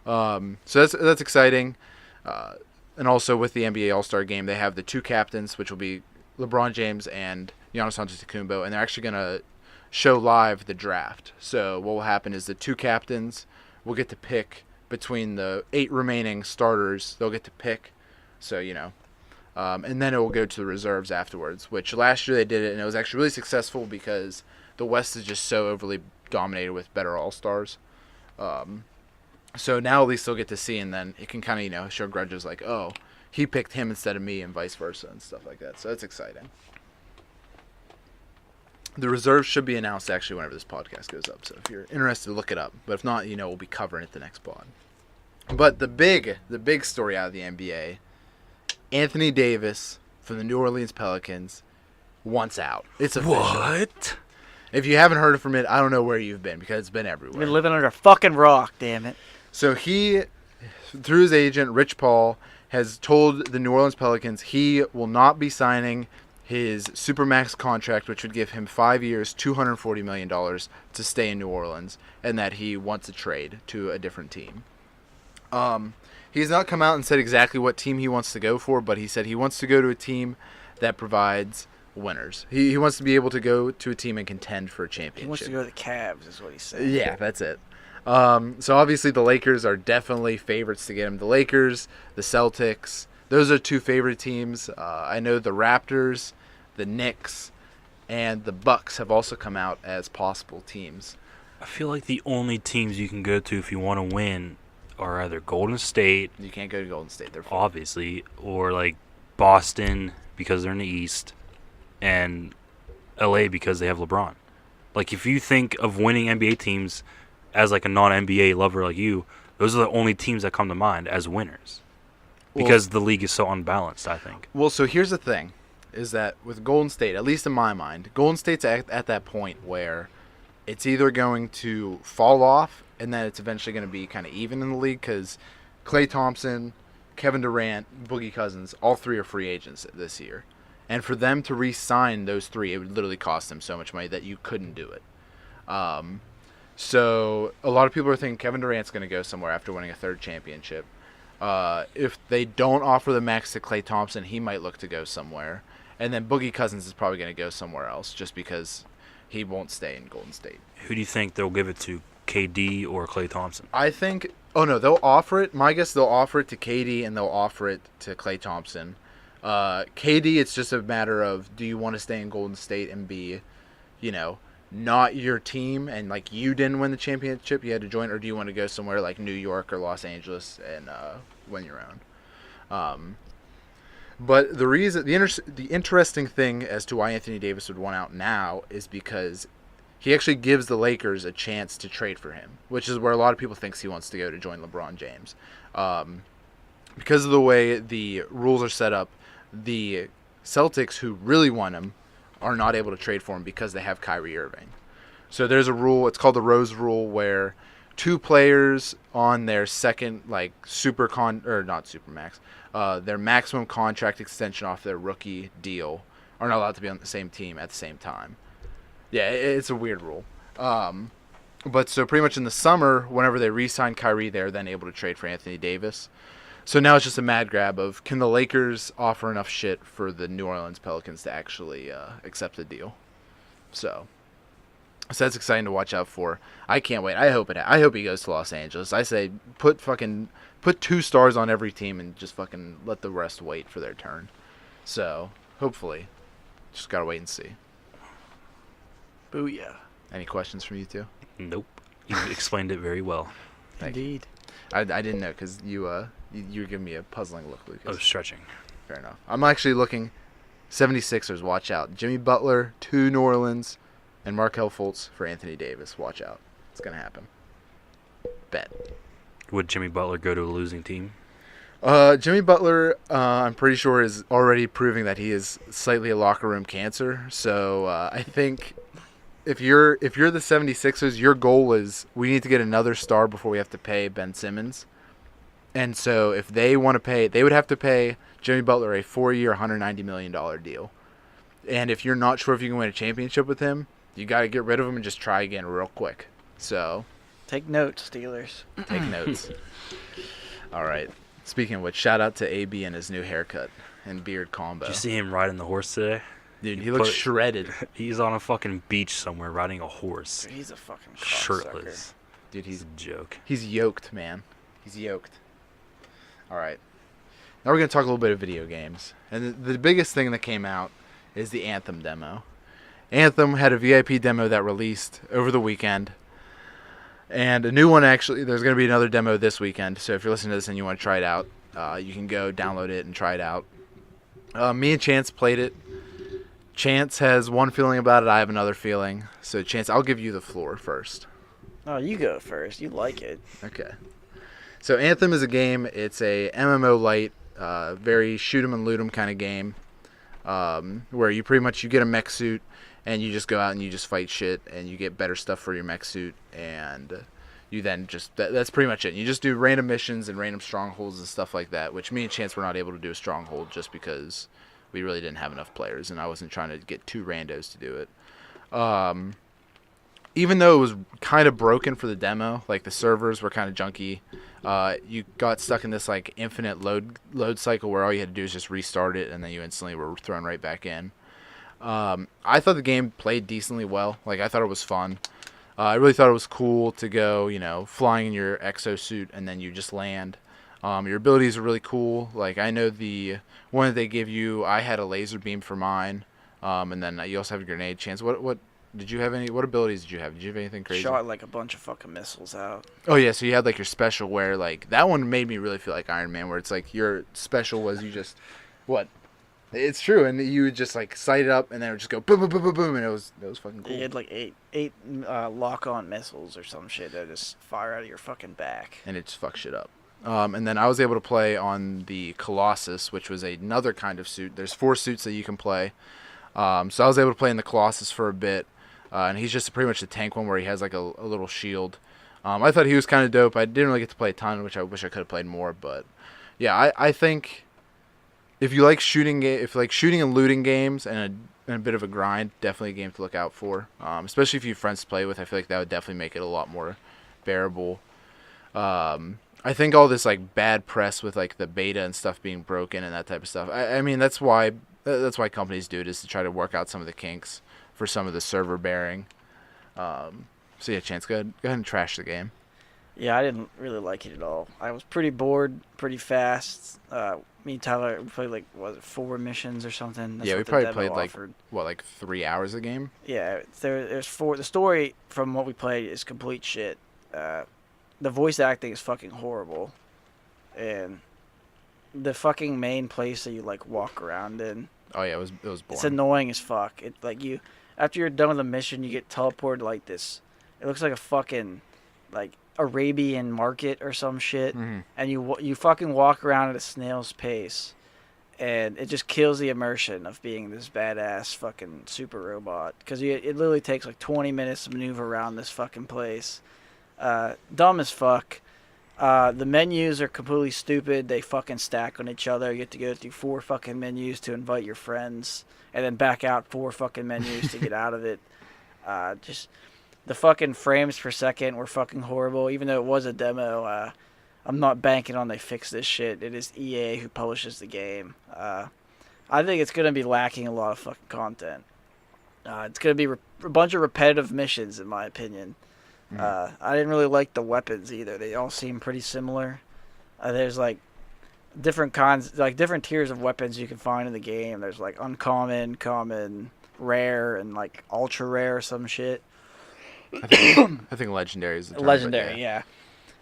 A: that's exciting. And also with the NBA All-Star Game, they have the 2 captains, which will be LeBron James and Giannis Antetokounmpo, and they're actually going to show live the draft. So what will happen is the 2 captains will get to pick between the 8 remaining starters. They'll get to pick. So, and then it will go to the reserves afterwards, which last year they did it, and it was actually really successful because the West is just so overly dominated with better All-Stars. So now at least they'll get to see, and then it can kind of, show grudges like, oh, he picked him instead of me and vice versa and stuff like that. So that's exciting. The reserves should be announced actually whenever this podcast goes up. So if you're interested, look it up. But if not, we'll be covering it the next pod. But the big story out of the NBA, Anthony Davis from the New Orleans Pelicans wants out. It's official.
B: What?
A: If you haven't heard from it, I don't know where you've been because it's been everywhere.
C: You've been living under a fucking rock, damn it.
A: So he, through his agent, Rich Paul, has told the New Orleans Pelicans he will not be signing his Supermax contract, which would give him 5 years, $240 million to stay in New Orleans, and that he wants a trade to a different team. He's not come out and said exactly what team he wants to go for, but he said he wants to go to a team that provides winners. He wants to be able to go to a team and contend for a championship.
C: He wants to go to the Cavs, is what he said.
A: Yeah, that's it. So obviously the Lakers are definitely favorites to get him. The Lakers, the Celtics, those are 2 favorite teams. I know the Raptors, the Knicks, and the Bucks have also come out as possible teams.
B: I feel like the only teams you can go to if you want to win are either Golden State.
A: You can't go to Golden State. They're
B: obviously, or like Boston because they're in the East, and LA because they have LeBron. Like, if you think of winning NBA teams as like a non-NBA lover like you, those are the only teams that come to mind as winners. Because the league is so unbalanced, I think.
A: Well, so here's the thing, is that with Golden State, at least in my mind, Golden State's at that point where it's either going to fall off and then it's eventually going to be kind of even in the league because Klay Thompson, Kevin Durant, Boogie Cousins, all three are free agents this year. And for them to re-sign those three, it would literally cost them so much money that you couldn't do it. So a lot of people are thinking Kevin Durant's going to go somewhere after winning a third championship. If they don't offer the max to Klay Thompson, he might look to go somewhere. And then Boogie Cousins is probably going to go somewhere else just because he won't stay in Golden State.
B: Who do you think they'll give it to, KD or Klay Thompson?
A: I think – oh, no, they'll offer it. My guess, they'll offer it to KD and they'll offer it to Klay Thompson. KD, it's just a matter of do you want to stay in Golden State and be, not your team and like you didn't win the championship, you had to join, or do you want to go somewhere like New York or Los Angeles and win your own? But the interesting thing as to why Anthony Davis would want out now is because he actually gives the Lakers a chance to trade for him, which is where a lot of people think he wants to go to join LeBron James. Because of the way the rules are set up, the Celtics, who really want him, are not able to trade for him because they have Kyrie Irving. So there's a rule, it's called the Rose Rule, where two players on their second, like, their maximum contract extension off their rookie deal are not allowed to be on the same team at the same time. Yeah, it's a weird rule. But so pretty much in the summer, whenever they re-sign Kyrie, they're then able to trade for Anthony Davis. So now it's just a mad grab of can the Lakers offer enough shit for the New Orleans Pelicans to actually accept the deal. So that's exciting to watch out for. I can't wait. I hope he goes to Los Angeles. I say put 2 stars on every team and just fucking let the rest wait for their turn. So hopefully, just gotta wait and see.
C: Booyah.
A: Any questions from you two?
B: Nope. You explained it very well.
C: Indeed.
A: I didn't know because you were giving me a puzzling look, Lucas.
B: Oh, stretching.
A: Fair enough. I'm actually looking 76ers, watch out. Jimmy Butler to New Orleans and Markelle Fultz for Anthony Davis. Watch out. It's going to happen. Bet.
B: Would Jimmy Butler go to a losing team?
A: Jimmy Butler, I'm pretty sure, is already proving that he is slightly a locker room cancer. So I think if you're the 76ers, your goal is we need to get another star before we have to pay Ben Simmons. And so if they want to pay, they would have to pay Jimmy Butler a 4-year, $190 million deal. And if you're not sure if you can win a championship with him, you got to get rid of him and just try again real quick. So
C: take notes, Steelers.
A: Take notes. All right. Speaking of which, shout out to AB and his new haircut and beard combo.
B: Did you see him riding the horse today?
A: Dude, he looks shredded.
B: He's on a fucking beach somewhere riding a horse.
C: Dude, he's a fucking
B: shirtless.
A: Dude, he's
B: a joke.
A: He's yoked, man. He's yoked. All right. Now we're going to talk a little bit of video games. And the biggest thing that came out is the Anthem demo. Anthem had a VIP demo that released over the weekend. And a new one, actually, there's going to be another demo this weekend. So if you're listening to this and you want to try it out, you can go download it and try it out. Me and Chance played it. Chance has one feeling about it. I have another feeling. So, Chance, I'll give you the floor first.
C: Oh, you go first. You like it.
A: Okay. So, Anthem is a game. It's a MMO light, very shoot 'em and loot 'em kind of game, where you pretty much you get a mech suit and you just go out and you just fight shit and you get better stuff for your mech suit and you then just that's pretty much it. You just do random missions and random strongholds and stuff like that, which me and Chance were not able to do a stronghold just because we really didn't have enough players and I wasn't trying to get 2 randos to do it. Even though it was kind of broken for the demo, like the servers were kind of junky, you got stuck in this like infinite load cycle where all you had to do is just restart it and then you instantly were thrown right back in. I thought the game played decently well. Like I thought it was fun. I really thought it was cool to go, flying in your exosuit and then you just land. Your abilities are really cool. Like I know the one that they give you, I had a laser beam for mine, and then you also have a grenade. Chance, what did you have? What abilities did you have? Did you have anything crazy?
C: Shot like a bunch of fucking missiles out.
A: Oh yeah, so you had like your special where like that one made me really feel like Iron Man, where it's like your special was you just what? It's true, and you would just like sight it up, and then it would just go boom, boom, boom, boom, boom, and it was fucking cool.
C: You had like eight lock-on missiles or some shit that just fire out of your fucking back,
A: and it just fucks shit up. And then I was able to play on the Colossus, which was another kind of suit. There's 4 suits that you can play. So I was able to play in the Colossus for a bit. and he's just pretty much the tank one where he has like a little shield. I thought he was kind of dope. I didn't really get to play a ton, which I wish I could have played more. But yeah, I think if you like shooting and looting games and a bit of a grind, definitely a game to look out for. Especially if you have friends to play with, I feel like that would definitely make it a lot more bearable. I think all this like bad press with like the beta and stuff being broken and that type of stuff. I mean that's why companies do it, is to try to work out some of the kinks for some of the server bearing. So yeah, Chance, go ahead and trash the game.
C: Yeah, I didn't really like it at all. I was pretty bored, pretty fast. Me and Tyler played like 4 missions or something.
A: That's we probably played like 3 hours a game.
C: Yeah, there's 4. The story from what we played is complete shit. The voice acting is fucking horrible, and the fucking main place that you like walk around in.
A: Oh yeah, it was boring.
C: It's annoying as fuck. It like after you're done with the mission, you get teleported to like this. It looks like a fucking like Arabian market or some shit, and you fucking walk around at a snail's pace, and it just kills the immersion of being this badass fucking super robot, because it literally takes like 20 minutes to maneuver around this fucking place. Dumb as fuck. The menus are completely stupid. They fucking stack on each other. You get to go through 4 fucking menus to invite your friends, and then back out 4 fucking menus to get out of it. Just the fucking frames per second were fucking horrible. Even though it was a demo, I'm not banking on they fix this shit. It is EA who publishes the game. I think it's gonna be lacking a lot of fucking content. It's gonna be a bunch of repetitive missions, in my opinion. I didn't really like the weapons either. They all seem pretty similar. There's like different kinds, like different tiers of weapons you can find in the game. There's like uncommon, common, rare, and like ultra rare or some shit.
A: I think legendary is the term.
C: Legendary, yeah.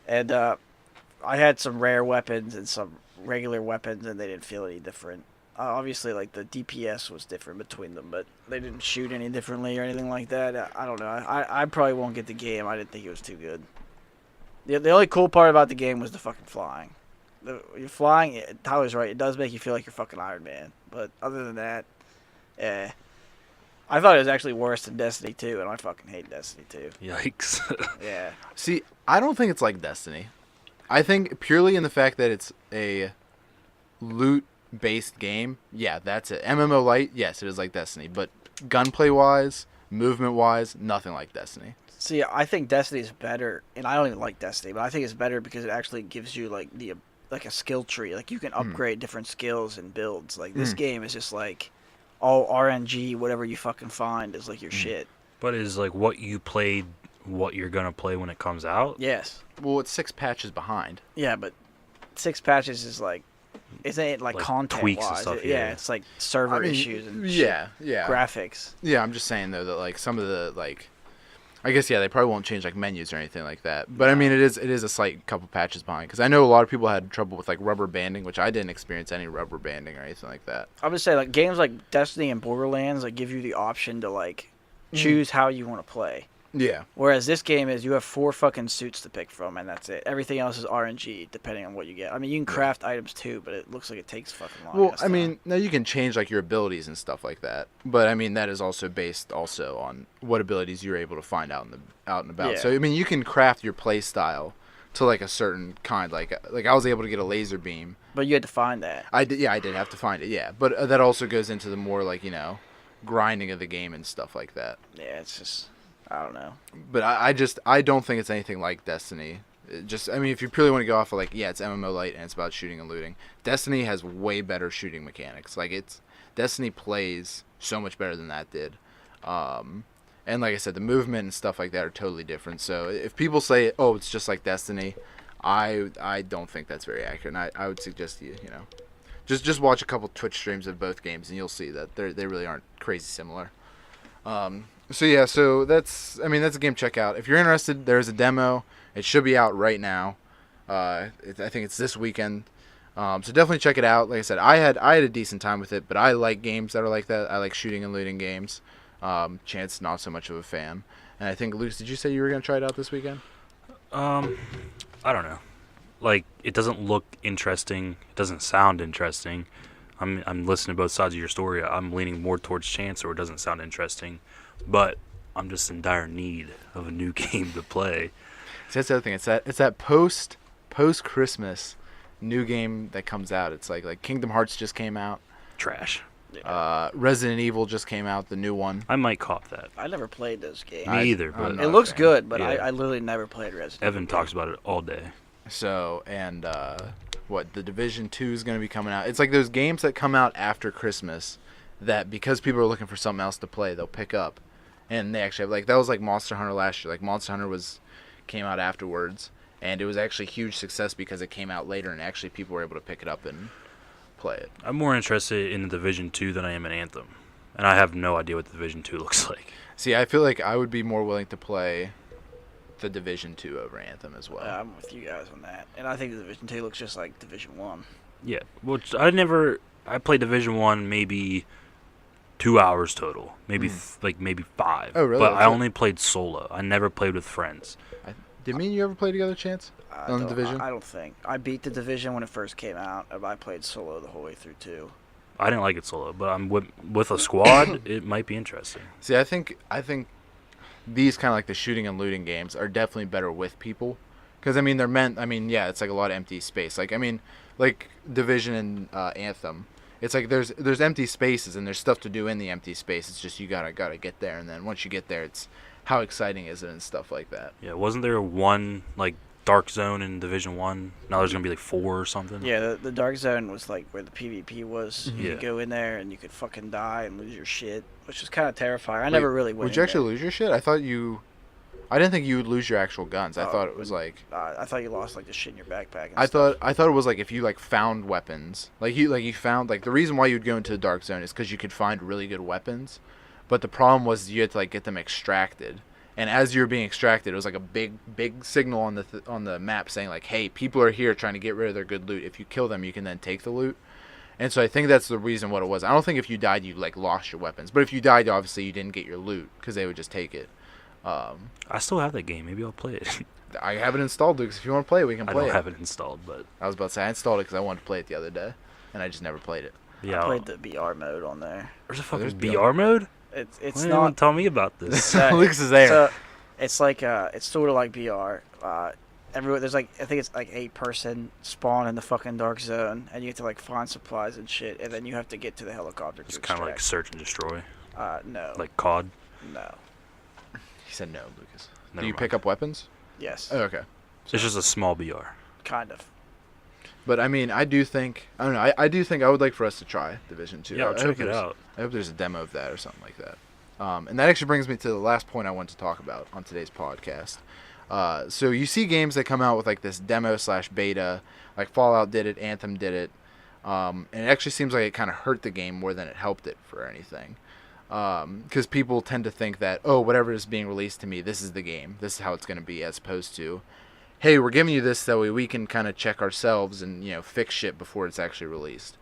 C: And I had some rare weapons and some regular weapons, and they didn't feel any different. Obviously, like the DPS was different between them, but they didn't shoot any differently or anything like that. I don't know. I probably won't get the game. I didn't think it was too good. The only cool part about the game was the fucking flying. You're flying. Tyler's right. It does make you feel like you're fucking Iron Man. But other than that, I thought it was actually worse than Destiny 2, and I fucking hate Destiny 2.
B: Yikes.
C: Yeah.
A: See, I don't think it's like Destiny. I think purely in the fact that it's a loot-based game, yeah, that's it. MMO Light, yes, it is like Destiny. But gunplay-wise, movement-wise, nothing like Destiny.
C: See, I think Destiny is better, and I don't even like Destiny, but I think it's better because it actually gives you like a skill tree. Like you can upgrade different skills and builds. Like this game is just like all RNG, whatever you fucking find is like your shit.
B: But is like what you played what you're gonna play when it comes out?
C: Yes.
A: Well, it's 6 patches behind.
C: Yeah, but 6 patches is like, isn't it like content
B: tweaks
C: wise?
B: and stuff?
C: Yeah, it's like server issues and shit. Graphics.
A: Yeah, I'm just saying though that like some of the like, I guess they probably won't change like menus or anything like that. But I mean, it is a slight couple patches behind, because I know a lot of people had trouble with like rubber banding, which I didn't experience any rubber banding or anything like that.
C: I'm just saying, like games like Destiny and Borderlands like give you the option to like choose how you want to play.
A: Yeah.
C: Whereas this game is you have 4 fucking suits to pick from, and that's it. Everything else is RNG, depending on what you get. I mean, you can craft items too, but it looks like it takes fucking long.
A: Well, I mean, now you can change like your abilities and stuff like that, but I mean that is also based also on what abilities you're able to find out and about. Yeah. So I mean, you can craft your play style to like a certain kind. Like I was able to get a laser beam.
C: But you had to find that. I did
A: have to find it. Yeah, but that also goes into the more like grinding of the game and stuff like that.
C: Yeah, it's just. I don't know.
A: But I don't think it's anything like Destiny. I mean, if you purely want to go off of like, it's MMO Light and it's about shooting and looting. Destiny has way better shooting mechanics. Like Destiny plays so much better than that did. And like I said, the movement and stuff like that are totally different. So if people say, oh, it's just like Destiny, I don't think that's very accurate. And I would suggest just watch a couple Twitch streams of both games and you'll see that they really aren't crazy similar. So that's a game to check out. If you're interested, there's a demo. It should be out right now. I think it's this weekend. So definitely check it out. Like I said, I had a decent time with it, but I like games that are like that. I like shooting and looting games. Chance, not so much of a fan. And I think, Luke, did you say you were going to try it out this weekend?
B: I don't know. Like, it doesn't look interesting. It doesn't sound interesting. I'm listening to both sides of your story. I'm leaning more towards Chance, or it doesn't sound interesting. But I'm just in dire need of a new game to play.
A: See, that's the other thing. It's that post Christmas new game that comes out. It's like Kingdom Hearts just came out.
B: Trash.
A: Resident Evil just came out, the new one.
B: I might cop that.
C: I never played those games.
B: Me either, but
C: it looks good, but
B: yeah.
C: I literally never played Resident Evil.
B: Evan talks about it all day.
A: So, and the Division 2 is going to be coming out. It's like those games that come out after Christmas that because people are looking for something else to play, they'll pick up. And they actually have, that was like Monster Hunter last year. Like Monster Hunter came out afterwards, and it was actually a huge success because it came out later and actually people were able to pick it up and play it.
B: I'm more interested in the Division 2 than I am in Anthem. And I have no idea what the Division 2 looks like.
A: See, I feel like I would be more willing to play the Division 2 over Anthem as well.
C: I'm with you guys on that. And I think the Division 2 looks just like Division 1.
B: Yeah, which I played Division 1 maybe 2 hours total. Maybe maybe 5.
A: Oh, really?
B: But I only played solo. I never played with friends.
A: Did me and you ever play together, Chance? On the Division?
C: I don't think. I beat the Division when it first came out, and I played solo the whole way through, too.
B: I didn't like it solo, but I'm with a squad, it might be interesting.
A: See, I think these kind of like the shooting and looting games are definitely better with people. Because, it's like a lot of empty space. Like Division and Anthem. It's like there's empty spaces and there's stuff to do in the empty space. It's just you gotta get there, and then once you get there, it's how exciting is it and stuff like that.
B: Yeah, wasn't there one dark zone in Division 1? Now there's gonna be 4 or something.
C: Yeah, the dark zone was like where the PvP was.
B: Mm-hmm.
C: You could go in there and you could fucking die and lose your shit, which was kind of terrifying. I never really went.
A: Would you actually lose your shit? I didn't think you would lose your actual guns. I thought it was like.
C: I thought you lost the shit in your backpack.
A: I thought it was like if you found weapons, you found the reason why you'd go into the dark zone is because you could find really good weapons, but the problem was you had to get them extracted, and as you were being extracted, it was like a big signal on the map saying hey, people are here trying to get rid of their good loot. If you kill them, you can then take the loot. And so I think that's the reason what it was. I don't think if you died you lost your weapons, but if you died, obviously you didn't get your loot because they would just take it.
B: I still have that game. Maybe I'll play it.
A: I have it installed, Lucas. If you want to play it, we can play it.
B: I don't have it installed, but
A: I was about to say I installed it because I wanted to play it the other day, and I just never played it.
B: Yeah,
C: I played the BR mode on there.
B: There's a fucking BR mode?
C: It's
B: not.
C: not.
B: Tell me about this.
A: Lucas is there.
C: So it's it's sort of like BR. Everyone there's I think it's 8-person spawn in the fucking dark zone, and you have to find supplies and shit, and then you have to get to the helicopter.
B: It's kind of like search and destroy.
C: No.
B: Like COD.
C: No.
A: He said no, Lucas.
B: Never
A: Do you
B: mind.
A: pick up weapons?
C: Yes.
A: Oh, okay.
B: It's just a small BR.
C: Kind of.
A: But I do think I do think I would like for us to try Division 2.
B: Yeah, I'll check it out.
A: I hope there's a demo of that or something like that. And that actually brings me to the last point I want to talk about on today's podcast. So you see games that come out with this demo/beta, like Fallout did it, Anthem did it, and it actually seems like it kind of hurt the game more than it helped it for anything. Because people tend to think that, whatever is being released to me, this is the game. This is how it's going to be, as opposed to, hey, we're giving you this so we can kind of check ourselves and, fix shit before it's actually released.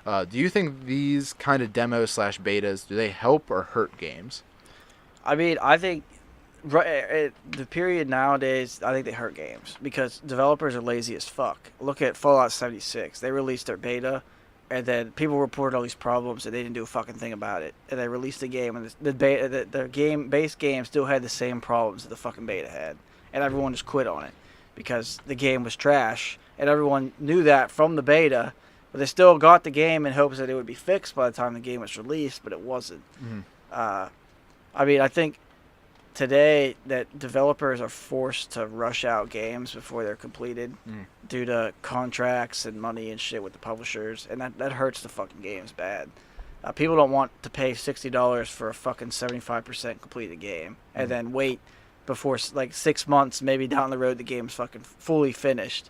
A: Do you think these kind of demos/betas, do they help or hurt games?
C: I think the period nowadays, I think they hurt games because developers are lazy as fuck. Look at Fallout 76. They released their beta, and then people reported all these problems, and they didn't do a fucking thing about it. And they released the game, and the base game still had the same problems that the fucking beta had, and everyone just quit on it because the game was trash, and everyone knew that from the beta. But they still got the game in hopes that it would be fixed by the time the game was released, but it wasn't.
A: Mm-hmm.
C: I think today that developers are forced to rush out games before they're completed due to contracts and money and shit with the publishers, and that hurts the fucking games bad. People don't want to pay $60 for a fucking 75% completed game and then wait before 6 months, maybe down the road, the game's fucking fully finished.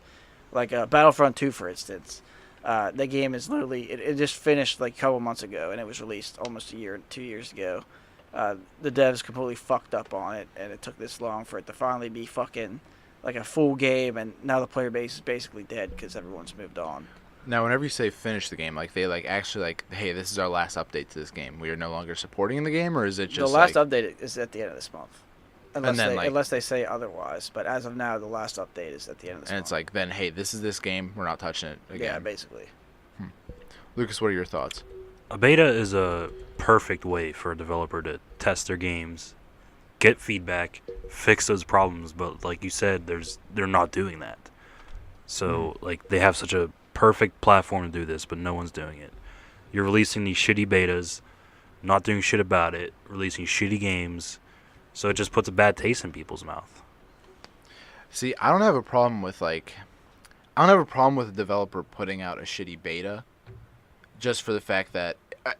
C: Like Battlefront 2, for instance. That game is literally, it just finished a couple months ago, and it was released almost 2 years ago. The devs completely fucked up on it, and it took this long for it to finally be fucking a full game, and now the player base is basically dead because everyone's moved on.
A: Now, whenever you say finish the game, they actually hey, this is our last update to this game. We are no longer supporting the game, or is it just
C: the last update is at the end of this month,
A: unless
C: unless they say otherwise. But as of now, the last update is at the end of this month.
A: And it's then, hey, this is this game. We're not touching it again.
C: Yeah, basically.
A: Lucas, what are your thoughts?
B: A beta is a perfect way for a developer to test their games get feedback, fix those problems. But like you said, they're not doing that. So like they have such a perfect platform to do this, but no one's doing it. You're releasing these shitty betas, not doing shit about it, releasing shitty games, so it just puts a bad taste in people's mouth.
A: See, I don't have a problem with a developer putting out a shitty beta, just for the fact that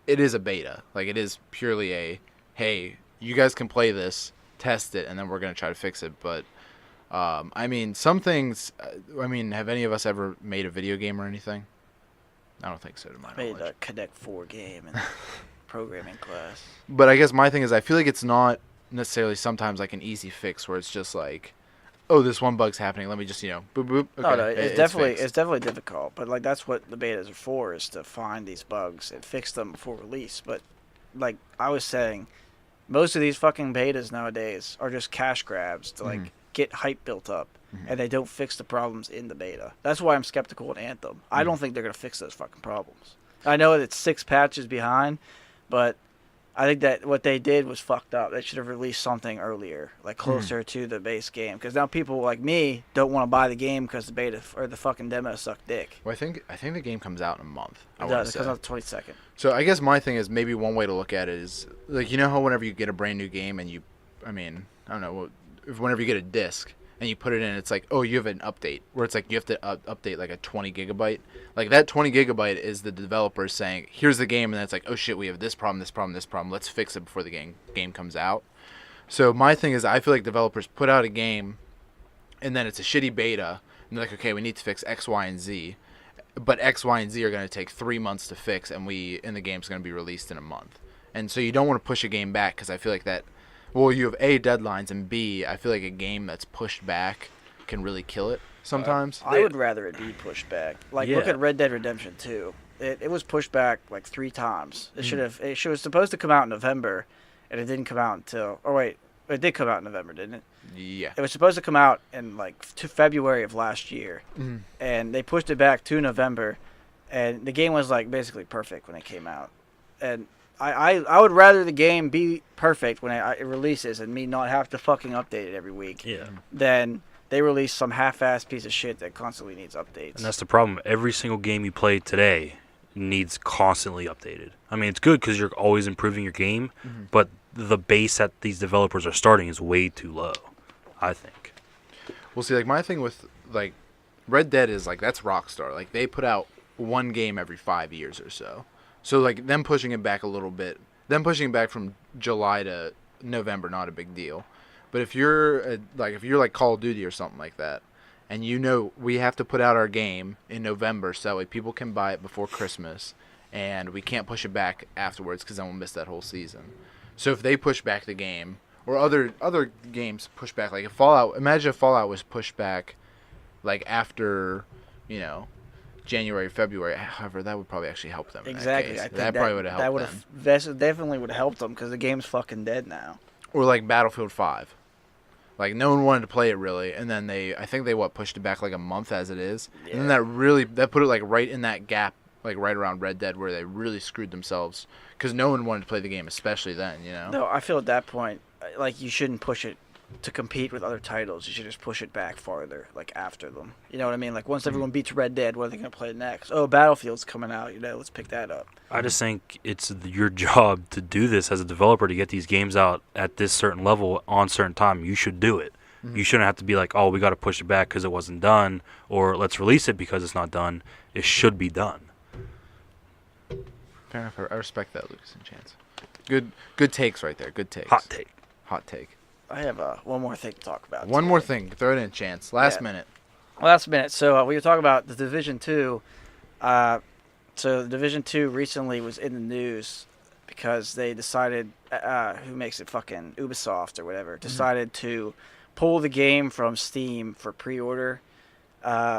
A: it is a beta. Like, it is purely a, hey, you guys can play this, test it, and then we're gonna try to fix it. But I mean, some things. I mean, have any of us ever made a video game or anything? I don't think so, to my knowledge.
C: Made a Connect 4 game in programming class.
A: But I guess my thing is, I feel like it's not necessarily sometimes like an easy fix where it's just like, oh, this one bug's happening. Let me just, boop, boop. Okay,
C: Oh, no, it's definitely
A: fixed.
C: it's definitely difficult. But like that's what the betas are for, is to find these bugs and fix them before release. But like I was saying, most of these fucking betas nowadays are just cash grabs to like get hype built up, and they don't fix the problems in the beta. That's why I'm skeptical in Anthem. I don't think they're gonna fix those fucking problems. I know that it's 6 patches behind, but I think that what they did was fucked up. They should have released something earlier, like closer to the base game. Because now people like me don't want to buy the game because the beta or the fucking demo sucked dick.
A: Well, I think the game comes out in a month.
C: It does. It comes out the 22nd.
A: So I guess my thing is, maybe one way to look at it is, like, how whenever you get a brand new game and I don't know, whenever you get a disc and you put it in, it's like, oh, you have an update, where it's like you have to update like a 20 gigabyte. Like, that 20 gigabyte is the developer saying, here's the game, and then it's like, oh shit, we have this problem, this problem, this problem. Let's fix it before the game comes out. So my thing is, I feel like developers put out a game, and then it's a shitty beta, and they're like, okay, we need to fix X, Y, and Z. But X, Y, and Z are going to take 3 months to fix, and the game's going to be released in a month. And so you don't want to push a game back, because I feel like that, well, you have A, deadlines, and B, I feel like a game that's pushed back can really kill it sometimes.
C: I would rather it be pushed back. Like, look at Red Dead Redemption 2. It was pushed back like 3 times. It was supposed to come out in November, and it didn't come out until. Oh wait, it did come out in November, didn't it?
A: Yeah.
C: It was supposed to come out in like to February of last year, and they pushed it back to November, and the game was like basically perfect when it came out, and I would rather the game be perfect when it releases and me not have to fucking update it every week.
B: Yeah.
C: Than they release some half-assed piece of shit that constantly needs updates.
B: And that's the problem. Every single game you play today needs constantly updated. I mean, it's good because you're always improving your game, but the base that these developers are starting is way too low, I think.
A: Well, see, like, my thing with, like, Red Dead is, like, that's Rockstar. Like, they put out one game every 5 years or so. So, like, them pushing it back a little bit, them pushing it back from July to November, not a big deal. But if you're like Call of Duty or something like that, and we have to put out our game in November so that way people can buy it before Christmas, and we can't push it back afterwards because then we'll miss that whole season. So if they push back the game, or other games push back, like imagine if Fallout was pushed back, like after, January, February. However, that would probably actually help them.
C: Exactly.
A: I think that probably would have helped them.
C: That definitely would have helped them because the game's fucking dead now.
A: Or like Battlefield 5. Like, no one wanted to play it really, and then I think they pushed it back like a month as it is, and then that put it like right in that gap, like right around Red Dead, where they really screwed themselves because no one wanted to play the game, especially then,
C: No, I feel at that point, like, you shouldn't push it to compete with other titles. You should just push it back farther, like after them. You know what I mean? Like, once everyone beats Red Dead, what are they gonna play next? Oh, Battlefield's coming out. Let's pick that up.
B: I just think it's your job to do this as a developer, to get these games out at this certain level on certain time. You should do it. You shouldn't have to be like, oh, we got to push it back because it wasn't done, or let's release it because it's not done. It should be done.
A: Fair enough. I respect that, Lucas and Chance. Good takes right there. Good takes.
B: Hot take.
C: I have one more thing to talk about.
A: One more thing. Throw it in, Chance. Last minute.
C: So we were talking about the Division 2. So the Division 2 recently was in the news because they decided, who makes it, fucking Ubisoft or whatever, decided to pull the game from Steam for pre-order.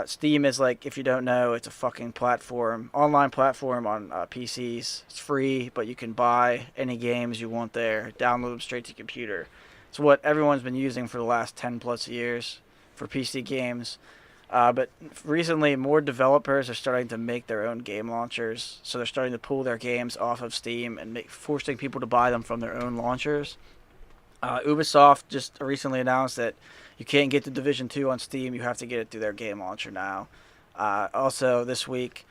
C: Steam is, like, if you don't know, it's a fucking online platform on PCs. It's free, but you can buy any games you want there, download them straight to your computer. It's what everyone's been using for the last 10 plus years for PC games. But recently, more developers are starting to make their own game launchers. So they're starting to pull their games off of Steam and forcing people to buy them from their own launchers. Ubisoft just recently announced that you can't get the Division 2 on Steam. You have to get it through their game launcher now. Also, this week,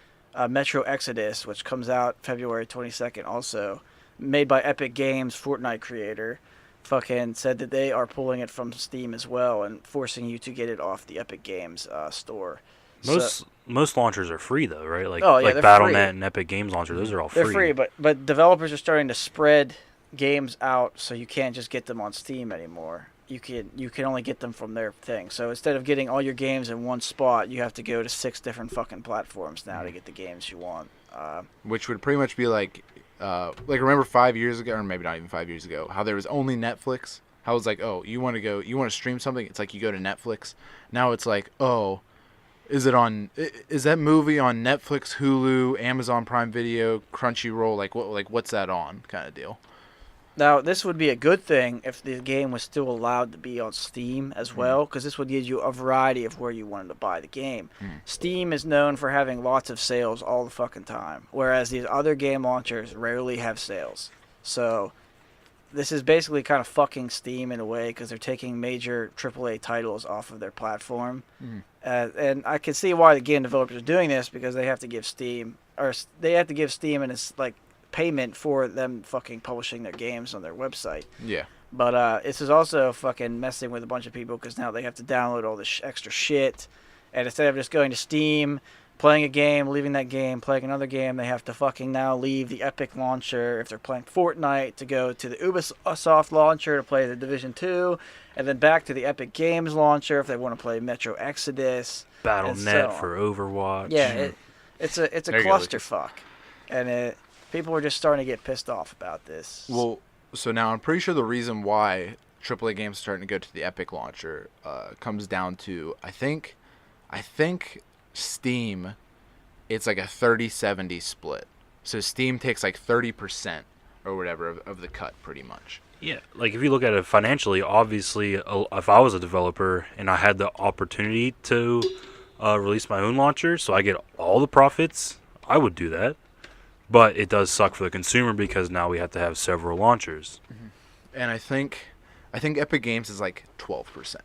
C: Metro Exodus, which comes out February 22nd, also made by Epic Games, Fortnite creator, fucking said that they are pulling it from Steam as well and forcing you to get it off the Epic Games store.
B: Most launchers are free though, right? Like
C: free.
B: Battle.net and Epic Games launcher, those are all free.
C: They're free, but developers are starting to spread games out, so you can't just get them on Steam anymore. You can only get them from their thing. So instead of getting all your games in one spot, you have to go to 6 different fucking platforms now to get the games you want.
A: Which would pretty much be like remember 5 years ago, or maybe not even 5 years ago, how there was only Netflix. How it was like, oh, you want to stream something? It's like you go to Netflix. Now it's like, oh, is that movie on Netflix, Hulu, Amazon Prime Video, Crunchyroll? What's that on? Kind of deal.
C: Now, this would be a good thing if the game was still allowed to be on Steam as well, because this would give you a variety of where you wanted to buy the game. Steam is known for having lots of sales all the fucking time, whereas these other game launchers rarely have sales. So this is basically kind of fucking Steam in a way, because they're taking major AAA titles off of their platform. And I can see why the game developers are doing this, because they have to give Steam, and it's like payment for them fucking publishing their games on their website.
A: Yeah.
C: But this is also fucking messing with a bunch of people, because now they have to download all this extra shit, and instead of just going to Steam, playing a game, leaving that game, playing another game, they have to fucking now leave the Epic launcher if they're playing Fortnite to go to the Ubisoft launcher to play the Division 2, and then back to the Epic Games launcher if they want to play Metro Exodus.
B: Battle.net for Overwatch.
C: Yeah, it's a clusterfuck, and people are just starting to get pissed off about this.
A: Well, so now I'm pretty sure the reason why AAA games are starting to go to the Epic launcher comes down to, I think Steam, it's like a 30-70 split. So Steam takes like 30% or whatever of the cut, pretty much.
B: Yeah, like if you look at it financially, obviously, if I was a developer and I had the opportunity to release my own launcher, so I get all the profits, I would do that. But it does suck for the consumer, because now we have to have several launchers.
A: And I think Epic Games is like 12%.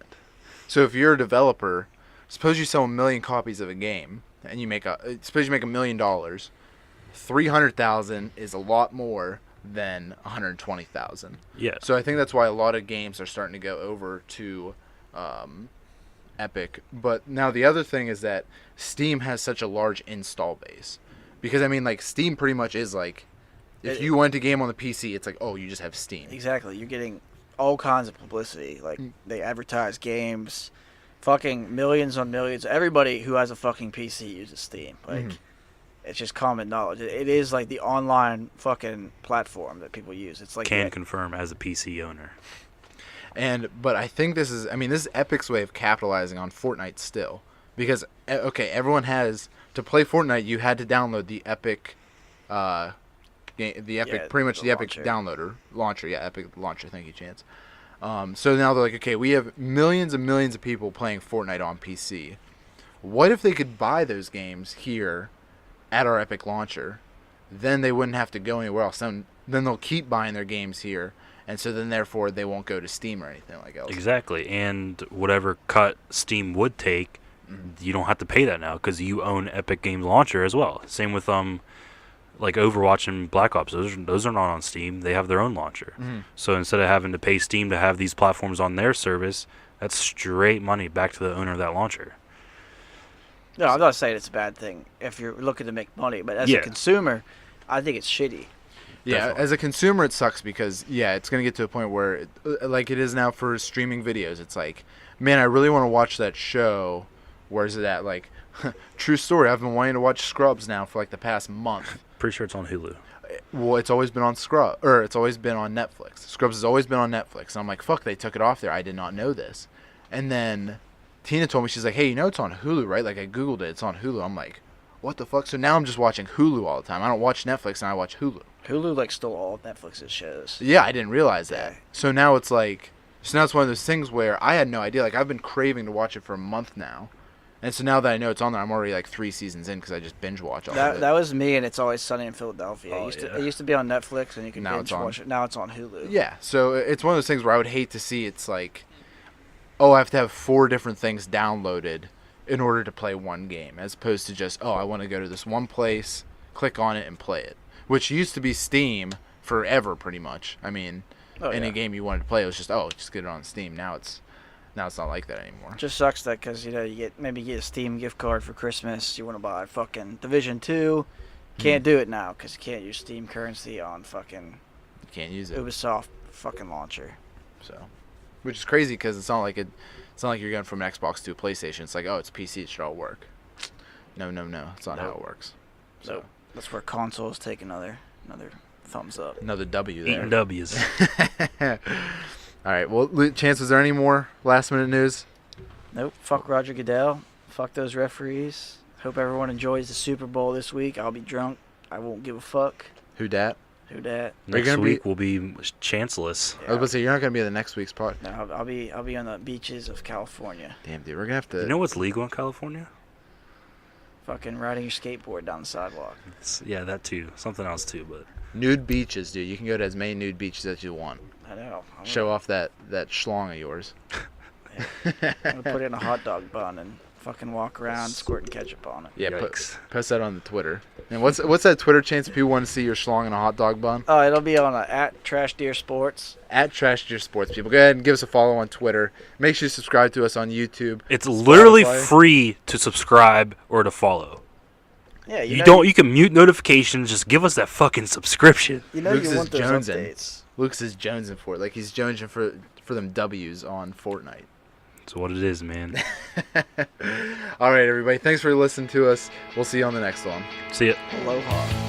A: So if you're a developer, suppose you sell 1 million copies of a game, and suppose you make $1 million, 300,000 is a lot more than 120,000.
B: Yeah.
A: So I think that's why a lot of games are starting to go over to Epic. But now the other thing is that Steam has such a large install base. Because, I mean, like, Steam pretty much is like, if you want a game on the PC, it's like, oh, you just have Steam.
C: Exactly. You're getting all kinds of publicity. Like, they advertise games, fucking millions on millions. Everybody who has a fucking PC uses Steam. Like, it's just common knowledge. It is like the online fucking platform that people use. It's like
B: confirm as a PC owner.
A: But I think this is Epic's way of capitalizing on Fortnite still. Because, okay, everyone has... To play Fortnite, you had to download the Epic, Epic downloader launcher. Yeah, Epic launcher. Thank you, Chance. So now they're like, okay, we have millions and millions of people playing Fortnite on PC. What if they could buy those games here at our Epic launcher? Then they wouldn't have to go anywhere else. Then they'll keep buying their games here, and so then therefore they won't go to Steam or anything like else.
B: Exactly, and whatever cut Steam would take, you don't have to pay that now because you own Epic Games Launcher as well. Same with like Overwatch and Black Ops. Those are not on Steam. They have their own launcher. So instead of having to pay Steam to have these platforms on their service, that's straight money back to the owner of that launcher.
C: No, I'm not saying it's a bad thing if you're looking to make money, but as a consumer, I think it's shitty.
A: Yeah,
B: Definitely.
A: As a consumer, it sucks because, it's going to get to a point where, like it is now for streaming videos, it's like, man, I really want to watch that show. Where's it at? Like, true story, I've been wanting to watch Scrubs now for like the past month.
B: Pretty sure it's on Hulu.
A: Well, it's always been on it's always been on Netflix. Scrubs has always been on Netflix. And I'm like, fuck, they took it off there. I did not know this. And then Tina told me, she's like, hey, it's on Hulu, right? Like, I Googled it. It's on Hulu. I'm like, what the fuck? So now I'm just watching Hulu all the time. I don't watch Netflix, and I watch Hulu.
C: Hulu, like, stole all of Netflix's shows.
A: Yeah, I didn't realize that. So now it's like, it's one of those things where I had no idea. Like, I've been craving to watch it for a month now. And so now that I know it's on there, I'm already like 3 seasons in because I just binge watch all of it.
C: That was me, and It's Always Sunny in Philadelphia. It used to be on Netflix, and you could binge watch it. Now it's on Hulu.
A: Yeah, so it's one of those things where I would hate to see it's like, oh, I have to have 4 different things downloaded in order to play one game, as opposed to just, oh, I want to go to this one place, click on it, and play it. Which used to be Steam forever, pretty much. I mean, any game you wanted to play, it was just, just get it on Steam. Now it's not like that anymore.
C: Just sucks that because, you get a Steam gift card for Christmas. You want to buy fucking Division 2. Can't do it now because you can't use Steam currency on fucking
A: You can't use it.
C: Ubisoft fucking launcher.
A: So, which is crazy because it's not like you're going from an Xbox to a PlayStation. It's like, oh, it's PC, it should all work. No. It's not how it works. So
C: that's where consoles take another thumbs up.
A: Another W there.
B: Eating W's.
A: All right. Well, Chance, was there any more last-minute news?
C: Nope. Fuck Roger Goodell. Fuck those referees. Hope everyone enjoys the Super Bowl this week. I'll be drunk. I won't give a fuck.
A: Who dat?
B: Next week will be chanceless.
A: Yeah. I was about to say, you're not going to be in the next week's pod.
C: No, I'll be on the beaches of California.
A: Damn, dude. We're going to have to...
B: You know what's legal in California?
C: Fucking riding your skateboard down the sidewalk.
B: Yeah, that too. Something else too, but...
A: Nude beaches, dude. You can go to as many nude beaches as you want.
C: I know.
A: Show off that schlong of yours.
C: Yeah. I'm going to put it in a hot dog bun and fucking walk around squirting ketchup on it.
A: Yeah, post that on the Twitter. And what's that Twitter chance if people want to see your schlong in a hot dog bun?
C: Oh, it'll be on @TrashDeerSports.
A: @TrashDeerSports. People, go ahead and give us a follow on Twitter. Make sure you subscribe to us on YouTube.
B: It's literally free to subscribe or to follow.
C: Yeah,
B: you can mute notifications. Just give us that fucking subscription.
A: Lucas
C: you want those updates.
A: Lucas is jonesing for it, like he's jonesing for them W's on Fortnite.
B: That's what it is, man.
A: All right, everybody. Thanks for listening to us. We'll see you on the next one.
B: See ya.
C: Aloha.